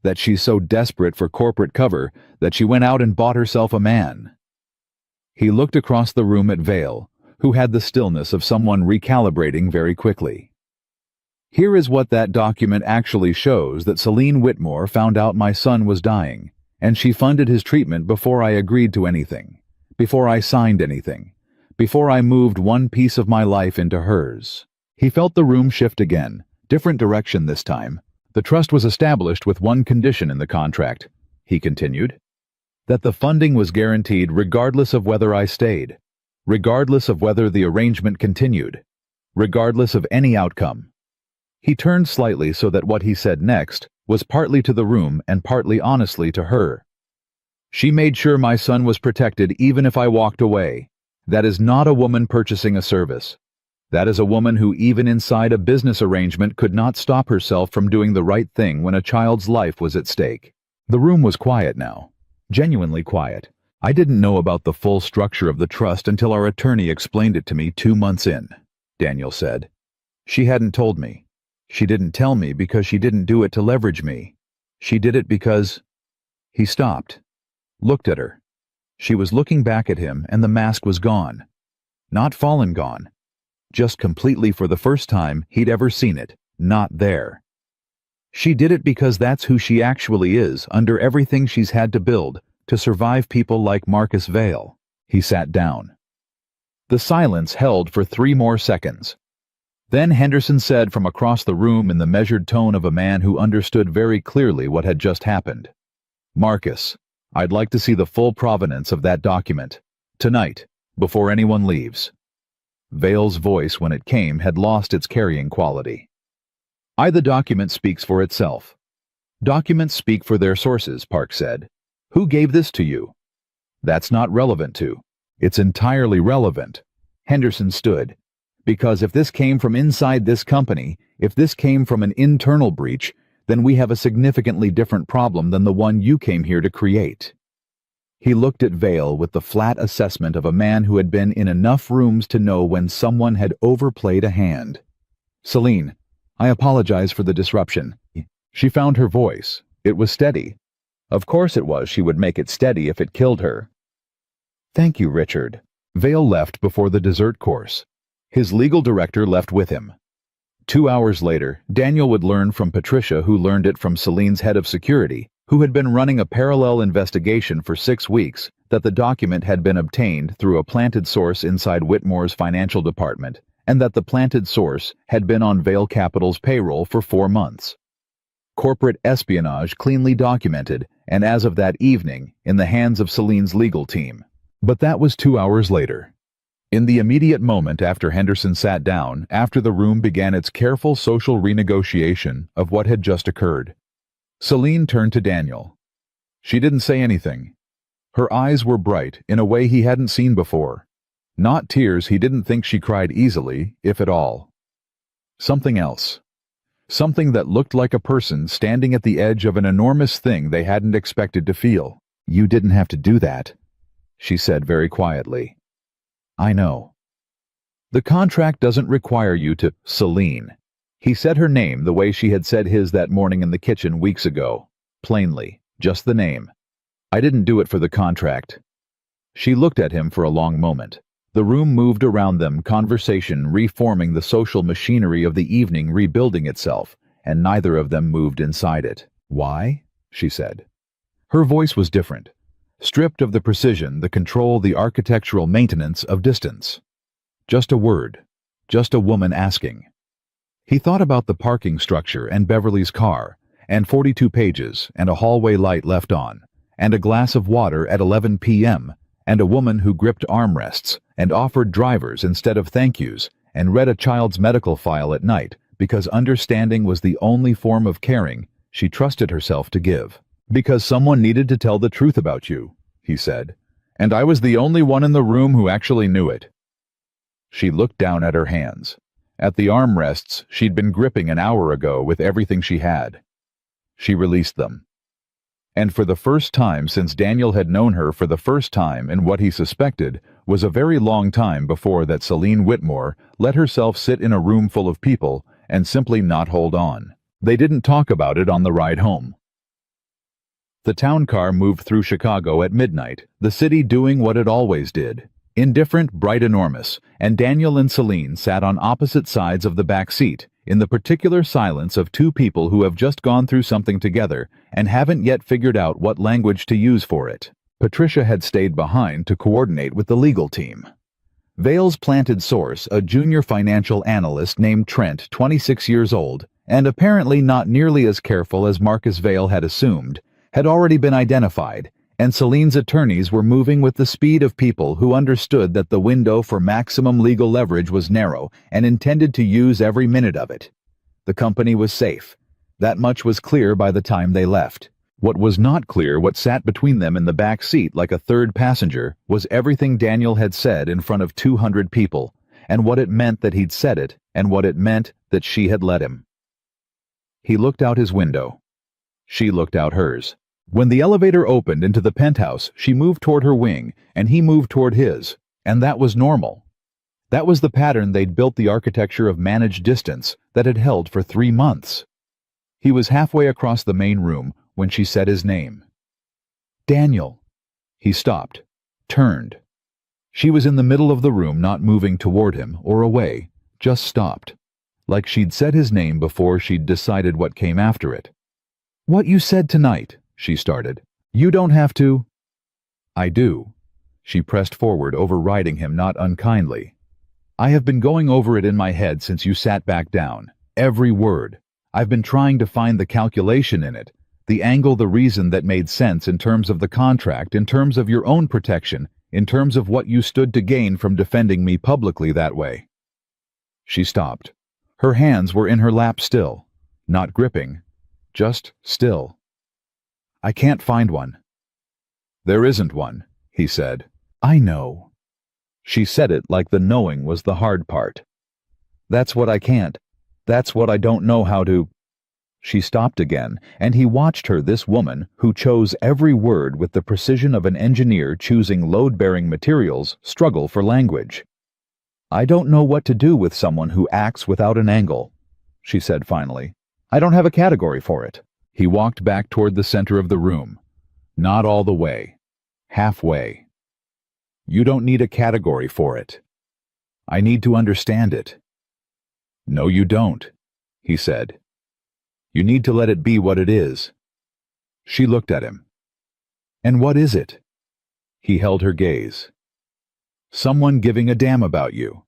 that she's so desperate for corporate cover that she went out and bought herself a man. He looked across the room at Vale, who had the stillness of someone recalibrating very quickly. Here is what that document actually shows: that Celine Whitmore found out my son was dying, and she funded his treatment before I agreed to anything, before I signed anything, before I moved one piece of my life into hers. He felt the room shift again, different direction this time. The trust was established with one condition in the contract, he continued: that the funding was guaranteed regardless of whether I stayed, regardless of whether the arrangement continued, regardless of any outcome. He turned slightly so that what he said next was partly to the room and partly honestly to her. She made sure my son was protected even if I walked away. That is not a woman purchasing a service. That is a woman who, even inside a business arrangement, could not stop herself from doing the right thing when a child's life was at stake. The room was quiet now, genuinely quiet. I didn't know about the full structure of the trust until our attorney explained it to me 2 months in, Daniel said. She hadn't told me. She didn't tell me because she didn't do it to leverage me. She did it because... He stopped, looked at her. She was looking back at him, and the mask was gone. Not fallen gone. Just completely, for the first time he'd ever seen it, not there. She did it because that's who she actually is, under everything she's had to build, to survive people like Marcus Vale. He sat down. The silence held for 3 more seconds. Then Henderson said from across the room in the measured tone of a man who understood very clearly what had just happened: Marcus, I'd like to see the full provenance of that document. Tonight, before anyone leaves. Vale's voice, when it came, had lost its carrying quality. The document speaks for itself. Documents speak for their sources, Park said. Who gave this to you? That's not relevant to. It's entirely relevant. Henderson stood. Because if this came from inside this company, if this came from an internal breach, then we have a significantly different problem than the one you came here to create. He looked at Vale with the flat assessment of a man who had been in enough rooms to know when someone had overplayed a hand. Celine, I apologize for the disruption. She found her voice. It was steady. Of course it was. She would make it steady if it killed her. Thank you, Richard. Vale left before the dessert course. His legal director left with him. 2 hours later, Daniel would learn from Patricia, who learned it from Celine's head of security, who had been running a parallel investigation for 6 weeks, that the document had been obtained through a planted source inside Whitmore's financial department, and that the planted source had been on Vale Capital's payroll for 4 months. Corporate espionage cleanly documented, and as of that evening, in the hands of Celine's legal team. But that was 2 hours later. In the immediate moment after Henderson sat down, after the room began its careful social renegotiation of what had just occurred, Celine turned to Daniel. She didn't say anything. Her eyes were bright in a way he hadn't seen before. Not tears. He didn't think she cried easily, if at all. Something else. Something that looked like a person standing at the edge of an enormous thing they hadn't expected to feel. You didn't have to do that, she said very quietly. I know. The contract doesn't require you to. Celine. He said her name the way she had said his that morning in the kitchen weeks ago. Plainly, just the name. I didn't do it for the contract. She looked at him for a long moment. The room moved around them, conversation reforming, the social machinery of the evening rebuilding itself, and neither of them moved inside it. Why? She said. Her voice was different. Stripped of the precision, the control, the architectural maintenance of distance. Just a word. Just a woman asking. He thought about the parking structure and Beverly's car, and 42 pages, and a hallway light left on, and a glass of water at 11 p.m., and a woman who gripped armrests, and offered drivers instead of thank yous, and read a child's medical file at night because understanding was the only form of caring she trusted herself to give. "Because someone needed to tell the truth about you," he said, "and I was the only one in the room who actually knew it." She looked down at her hands, at the armrests she'd been gripping an hour ago with everything she had. She released them. And for the first time since Daniel had known her for the first time in what he suspected was a very long time before that, Celine Whitmore let herself sit in a room full of people and simply not hold on. They didn't talk about it on the ride home. The town car moved through Chicago at midnight, the city doing what it always did. Indifferent, bright, enormous, and Daniel and Celine sat on opposite sides of the back seat, in the particular silence of two people who have just gone through something together and haven't yet figured out what language to use for it. Patricia had stayed behind to coordinate with the legal team. Vale's planted source, a junior financial analyst named Trent, 26 years old, and apparently not nearly as careful as Marcus Vale had assumed, had already been identified, and Celine's attorneys were moving with the speed of people who understood that the window for maximum legal leverage was narrow and intended to use every minute of it. The company was safe. That much was clear by the time they left. What was not clear, what sat between them in the back seat like a third passenger, was everything Daniel had said in front of 200 people, and what it meant that he'd said it, and what it meant that she had let him. He looked out his window. She looked out hers. When the elevator opened into the penthouse, she moved toward her wing, and he moved toward his, and that was normal. That was the pattern they'd built the architecture of managed distance that had held for 3 months. He was halfway across the main room when she said his name. "Daniel." He stopped, turned. She was in the middle of the room, not moving toward him or away, just stopped, like she'd said his name before she'd decided what came after it. "What you said tonight," she started. "You don't have to." "I do." She pressed forward, overriding him not unkindly. "I have been going over it in my head since you sat back down. Every word. I've been trying to find the calculation in it, the angle, the reason that made sense in terms of the contract, in terms of your own protection, in terms of what you stood to gain from defending me publicly that way." She stopped. Her hands were in her lap still, not gripping, just still. "I can't find one." "There isn't one," he said. "I know." She said it like the knowing was the hard part. "That's what I can't. That's what I don't know how to." She stopped again, and he watched her, this woman, who chose every word with the precision of an engineer choosing load-bearing materials, struggle for language. "I don't know what to do with someone who acts without an angle," she said finally. "I don't have a category for it." He walked back toward the center of the room. "Not all the way. Halfway. You don't need a category for it. I need to understand it." "No, you don't," he said. "You need to let it be what it is." She looked at him. "And what is it?" He held her gaze. "Someone giving a damn about you.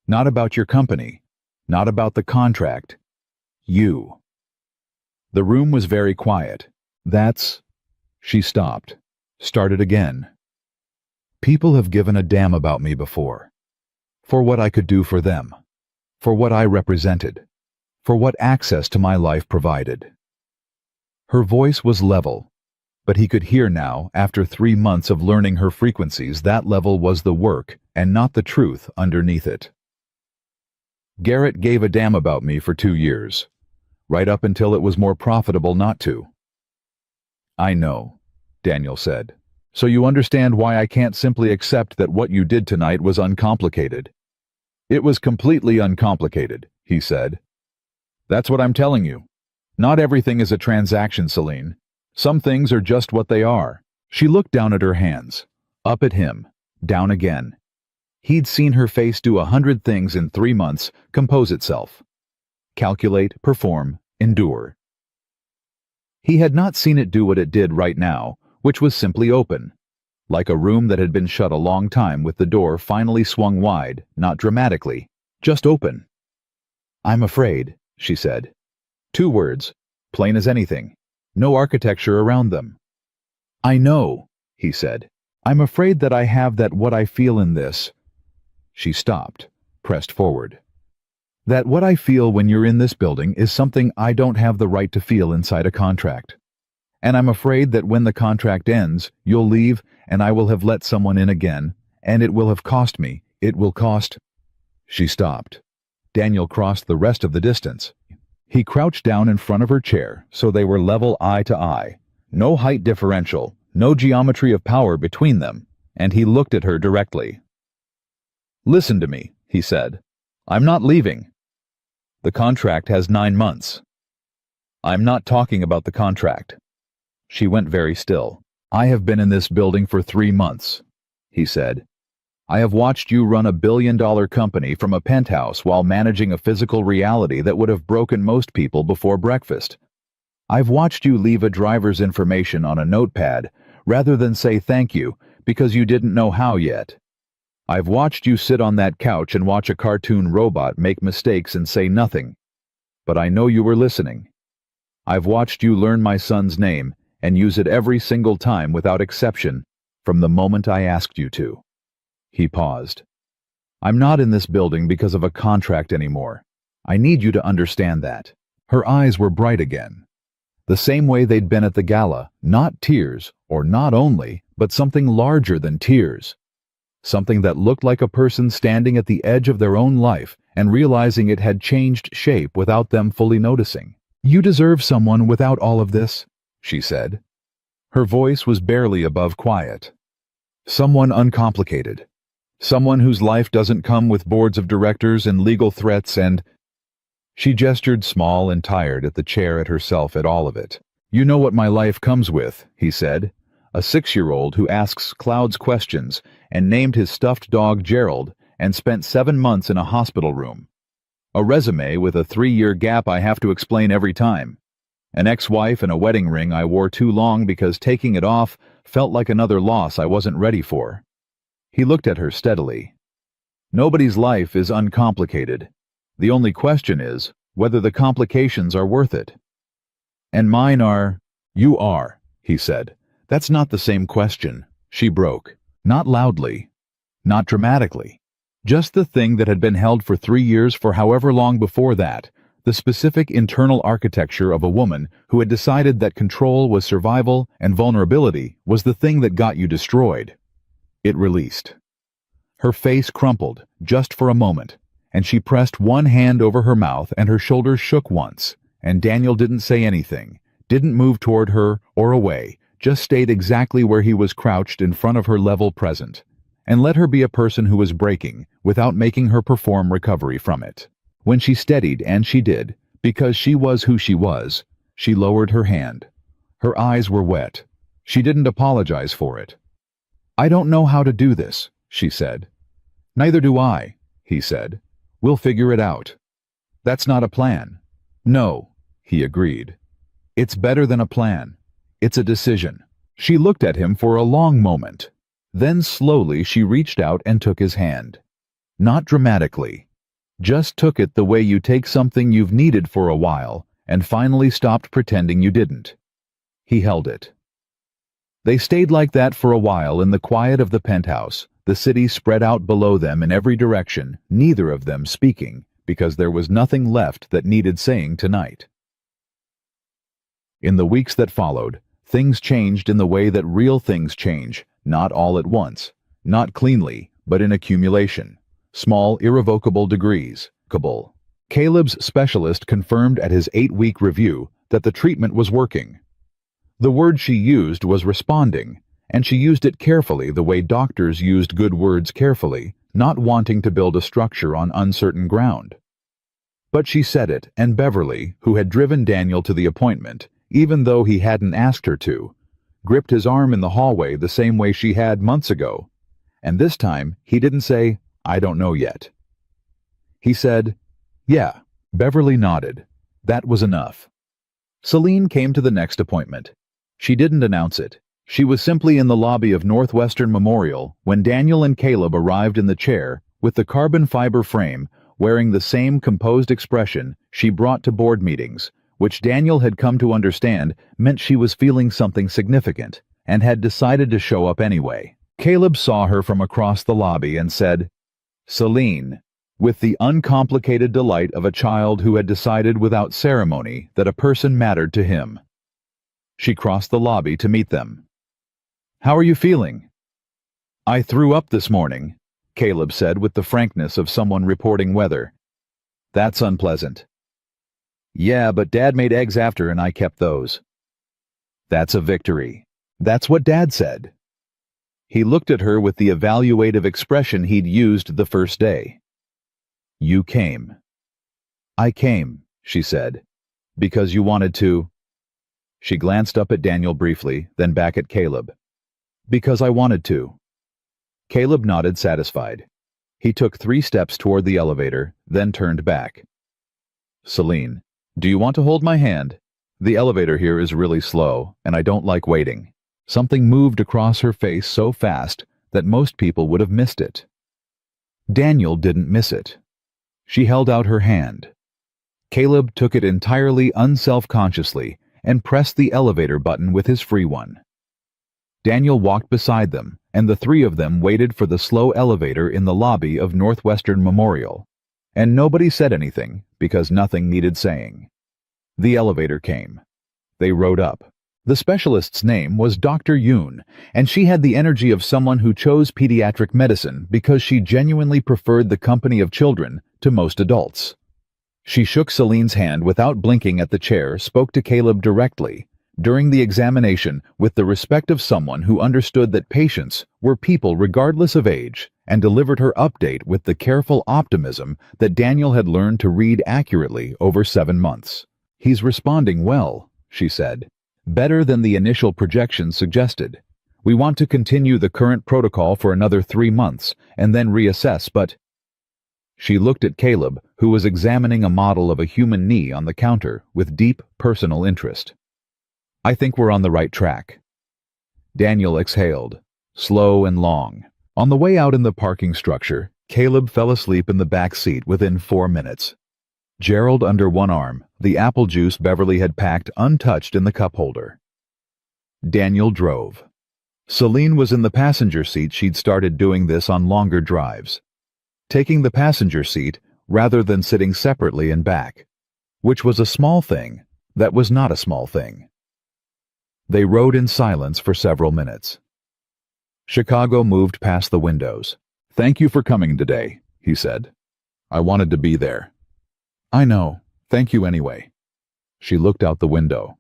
Not about your company. Not about the contract. You." The room was very quiet. "That's..." She stopped, started again. "People have given a damn about me before. For what I could do for them. For what I represented. For what access to my life provided." Her voice was level, but he could hear now, after 3 months of learning her frequencies, that level was the work and not the truth underneath it. "Garrett gave a damn about me for 2 years. Right up until it was more profitable not to." "I know," Daniel said. "So you understand why I can't simply accept that what you did tonight was uncomplicated." "It was completely uncomplicated," he said. "That's what I'm telling you. Not everything is a transaction, Celine. Some things are just what they are." She looked down at her hands, up at him, down again. He'd seen her face do 100 things in 3 months, compose itself. Calculate, perform, endure. He had not seen it do what it did right now, which was simply open, like a room that had been shut a long time with the door finally swung wide, not dramatically, just open. "I'm afraid," she said. 2 words, plain as anything, no architecture around them. "I know," he said. "I'm afraid that I have that what I feel in this, She stopped, pressed forward. That what I feel when you're in this building is something I don't have the right to feel inside a contract. And I'm afraid that when the contract ends, you'll leave and I will have let someone in again, and it will have cost me. It will cost. She stopped. Daniel crossed the rest of the distance. He crouched down in front of her chair so they were level eye to eye. No height differential, no geometry of power between them, and he looked at her directly. Listen to me, he said. I'm not leaving. The contract has 9 months. I'm not talking about the contract. She went very still. I have been in this building for 3 months, he said. I have watched you run a billion-dollar company from a penthouse while managing a physical reality that would have broken most people before breakfast. I've watched you leave a driver's information on a notepad rather than say thank you because you didn't know how yet. I've watched you sit on that couch and watch a cartoon robot make mistakes and say nothing. But I know you were listening. I've watched you learn my son's name and use it every single time without exception from the moment I asked you to. He paused. I'm not in this building because of a contract anymore. I need you to understand that. Her eyes were bright again. The same way they'd been at the gala, not tears, or not only, but something larger than tears. Something that looked like a person standing at the edge of their own life and realizing it had changed shape without them fully noticing. You deserve someone without all of this, she said. Her voice was barely above quiet. Someone uncomplicated. Someone whose life doesn't come with boards of directors and legal threats and... She gestured small and tired at the chair at herself at all of it. You know what my life comes with, he said. A 6-year-old who asks clouds questions and named his stuffed dog Gerald and spent 7 months in a hospital room. A resume with a 3-year gap I have to explain every time. An ex-wife and a wedding ring I wore too long because taking it off felt like another loss I wasn't ready for. He looked at her steadily. Nobody's life is uncomplicated. The only question is whether the complications are worth it. And mine are... You are, he said. That's not the same question, she broke. Not loudly. Not dramatically. Just the thing that had been held for 3 years for however long before that, the specific internal architecture of a woman who had decided that control was survival and vulnerability was the thing that got you destroyed. It released. Her face crumpled, just for a moment, and she pressed one hand over her mouth and her shoulders shook once, and Daniel didn't say anything, didn't move toward her or away, just stayed exactly where he was crouched in front of her level present, and let her be a person who was breaking without making her perform recovery from it. When she steadied, and she did, because she was who she was, she lowered her hand. Her eyes were wet. She didn't apologize for it. I don't know how to do this, she said. Neither do I, he said. We'll figure it out. That's not a plan. No, he agreed. It's better than a plan. It's a decision. She looked at him for a long moment. Then slowly she reached out and took his hand. Not dramatically. Just took it the way you take something you've needed for a while and finally stopped pretending you didn't. He held it. They stayed like that for a while in the quiet of the penthouse, the city spread out below them in every direction, neither of them speaking, because there was nothing left that needed saying tonight. In the weeks that followed, things changed in the way that real things change, not all at once, not cleanly, but in accumulation. Small, irrevocable degrees. Caleb's specialist confirmed at his 8-week review that the treatment was working. The word she used was responding, and she used it carefully the way doctors used good words carefully, not wanting to build a structure on uncertain ground. But she said it, and Beverly, who had driven Daniel to the appointment, even though he hadn't asked her to, gripped his arm in the hallway the same way she had months ago, and this time he didn't say, I don't know yet. He said, yeah. Beverly nodded. That was enough. Celine came to the next appointment. She didn't announce it. She was simply in the lobby of Northwestern Memorial when Daniel and Caleb arrived in the chair with the carbon fiber frame, wearing the same composed expression she brought to board meetings, which Daniel had come to understand meant she was feeling something significant and had decided to show up anyway. Caleb saw her from across the lobby and said, Celine, with the uncomplicated delight of a child who had decided without ceremony that a person mattered to him. She crossed the lobby to meet them. "How are you feeling?" "I threw up this morning," Caleb said with the frankness of someone reporting weather. "That's unpleasant." "Yeah, but Dad made eggs after and I kept those." "That's a victory. That's what Dad said." He looked at her with the evaluative expression he'd used the first day. "You came." "I came," she said. "Because you wanted to." She glanced up at Daniel briefly, then back at Caleb. "Because I wanted to." Caleb nodded, satisfied. He took 3 steps toward the elevator, then turned back. "Celine, do you want to hold my hand? The elevator here is really slow, and I don't like waiting." Something moved across her face so fast that most people would have missed it. Daniel didn't miss it. She held out her hand. Caleb took it entirely unself-consciously and pressed the elevator button with his free one. Daniel walked beside them, and the 3 of them waited for the slow elevator in the lobby of Northwestern Memorial. And nobody said anything, because nothing needed saying. The elevator came. They rode up. The specialist's name was Dr. Yoon, and she had the energy of someone who chose pediatric medicine because she genuinely preferred the company of children to most adults. She shook Celine's hand without blinking at the chair, spoke to Caleb directly, during the examination with the respect of someone who understood that patients were people regardless of age, and delivered her update with the careful optimism that Daniel had learned to read accurately over 7 months. "He's responding well," she said. "Better than the initial projections suggested. We want to continue the current protocol for another 3 months and then reassess, but—" She looked at Caleb, who was examining a model of a human knee on the counter with deep personal interest. "I think we're on the right track." Daniel exhaled, slow and long. On the way out in the parking structure, Caleb fell asleep in the back seat within 4 minutes. Gerald under one arm, the apple juice Beverly had packed untouched in the cup holder. Daniel drove. Celine was in the passenger seat. She'd started doing this on longer drives, taking the passenger seat rather than sitting separately in back, which was a small thing that was not a small thing. They rode in silence for several minutes. Chicago moved past the windows. "Thank you for coming today," he said. "I wanted to be there." "I know. Thank you anyway." She looked out the window.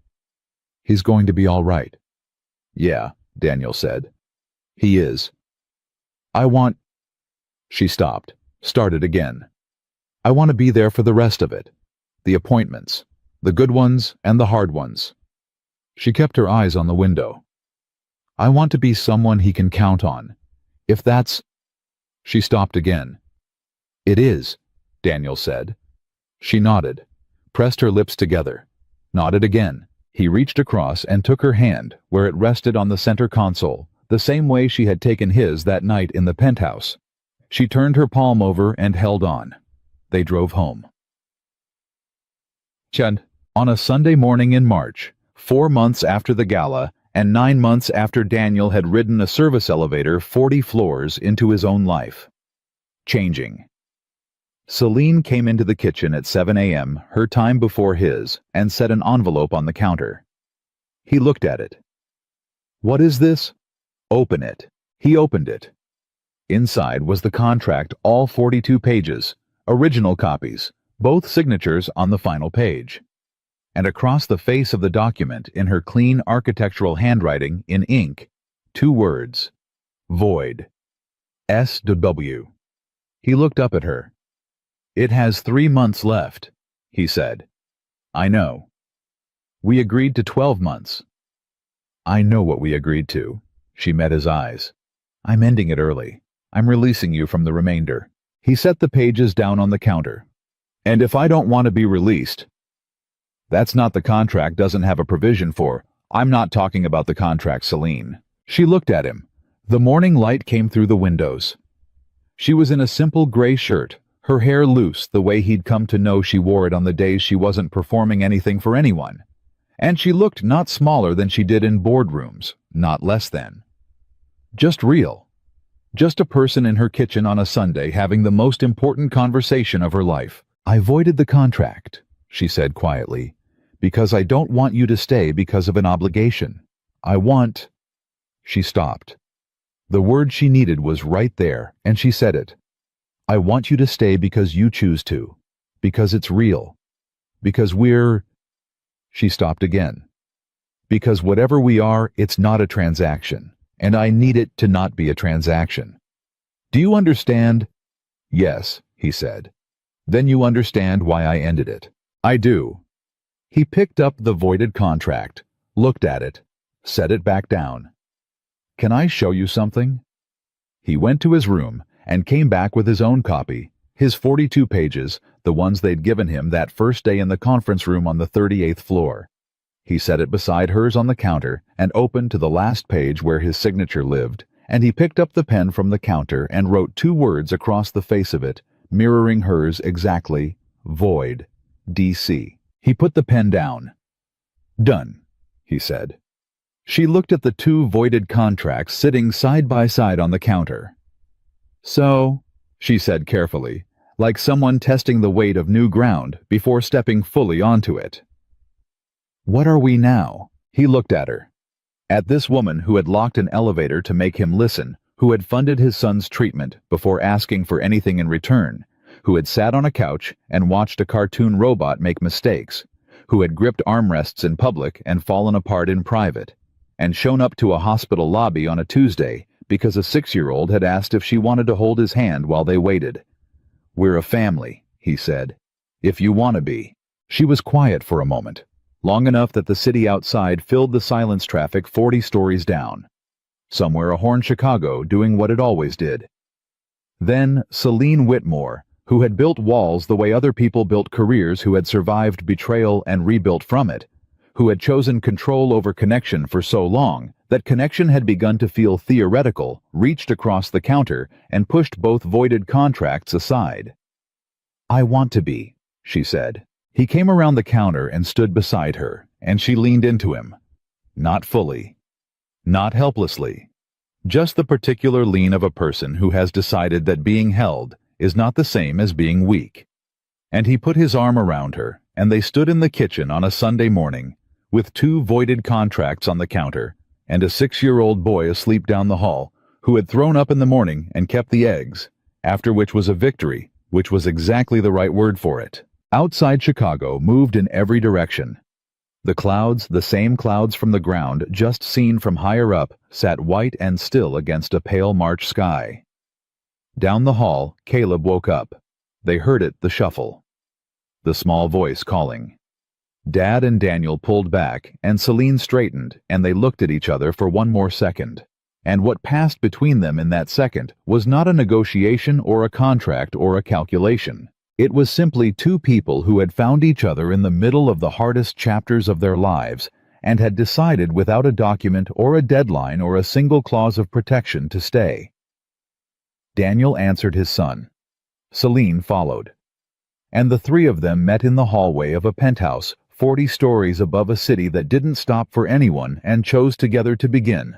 "He's going to be all right." "Yeah," Daniel said. "He is." "I want—" She stopped, started again. "I want to be there for the rest of it. The appointments, the good ones and the hard ones." She kept her eyes on the window. "I want to be someone he can count on. If that's—" She stopped again. "It is," Daniel said. She nodded, pressed her lips together, nodded again. He reached across and took her hand where it rested on the center console, the same way she had taken his that night in the penthouse. She turned her palm over and held on. They drove home. Chud, on a Sunday morning in March, 4 months after the gala and 9 months after Daniel had ridden a service elevator 40 floors into his own life. Changing. Celine came into the kitchen at 7 a.m., her time before his, and set an envelope on the counter. He looked at it. "What is this?" "Open it." He opened it. Inside was the contract, all 42 pages, original copies, both signatures on the final page. And across the face of the document, in her clean architectural handwriting in ink, 2 words: Void. S.W. He looked up at her. "It has 3 months left," he said. "I know. We agreed to 12 months. "I know what we agreed to." She met his eyes. "I'm ending it early. I'm releasing you from the remainder." He set the pages down on the counter. "And if I don't want to be released—" "That's not the contract doesn't have a provision for—" "I'm not talking about the contract, Celine." She looked at him. The morning light came through the windows. She was in a simple gray shirt, her hair loose the way he'd come to know she wore it on the days she wasn't performing anything for anyone. And she looked not smaller than she did in boardrooms, not less than. Just real. Just a person in her kitchen on a Sunday having the most important conversation of her life. "I voided the contract," she said quietly, "because I don't want you to stay because of an obligation. I want—" She stopped. The word she needed was right there, and she said it. "I want you to stay because you choose to. Because it's real. Because we're—" She stopped again. "Because whatever we are, it's not a transaction, and I need it to not be a transaction. Do you understand?" "Yes," he said. "Then you understand why I ended it." "I do." He picked up the voided contract, looked at it, set it back down. "Can I show you something?" He went to his room and came back with his own copy, his 42 pages, the ones they'd given him that first day in the conference room on the 38th floor. He set it beside hers on the counter and opened to the last page where his signature lived, and he picked up the pen from the counter and wrote 2 words across the face of it, mirroring hers exactly: "Void, DC." He put the pen down. "Done," he said. She looked at the 2 voided contracts sitting side by side on the counter. "So," she said carefully, like someone testing the weight of new ground before stepping fully onto it. "What are we now?" He looked at her. At this woman who had locked an elevator to make him listen, who had funded his son's treatment before asking for anything in return, who had sat on a couch and watched a cartoon robot make mistakes, who had gripped armrests in public and fallen apart in private, and shown up to a hospital lobby on a Tuesday because a 6-year-old had asked if she wanted to hold his hand while they waited. "We're a family," he said. "If you want to be." She was quiet for a moment, long enough that the city outside filled the silence traffic 40 stories down. Somewhere a horn Chicago doing what it always did. Then Celine Whitmore, who had built walls the way other people built careers who had survived betrayal and rebuilt from it, who had chosen control over connection for so long that connection had begun to feel theoretical, reached across the counter and pushed both voided contracts aside. "I want to be," she said. He came around the counter and stood beside her, and she leaned into him. Not fully. Not helplessly. Just the particular lean of a person who has decided that being held is not the same as being weak. And he put his arm around her, and they stood in the kitchen on a Sunday morning, with 2 voided contracts on the counter, and a 6-year-old boy asleep down the hall, who had thrown up in the morning and kept the eggs, after which was a victory, which was exactly the right word for it. Outside Chicago moved in every direction. The clouds, the same clouds from the ground, just seen from higher up, sat white and still against a pale March sky. Down the hall, Caleb woke up. They heard it, the shuffle. The small voice calling. Dad and Daniel pulled back, and Celine straightened, and they looked at each other for one more second. And what passed between them in that second was not a negotiation or a contract or a calculation. It was simply 2 people who had found each other in the middle of the hardest chapters of their lives and had decided without a document or a deadline or a single clause of protection to stay. Daniel answered his son. Celine followed. And the 3 of them met in the hallway of a penthouse 40 stories above a city that didn't stop for anyone and chose together to begin.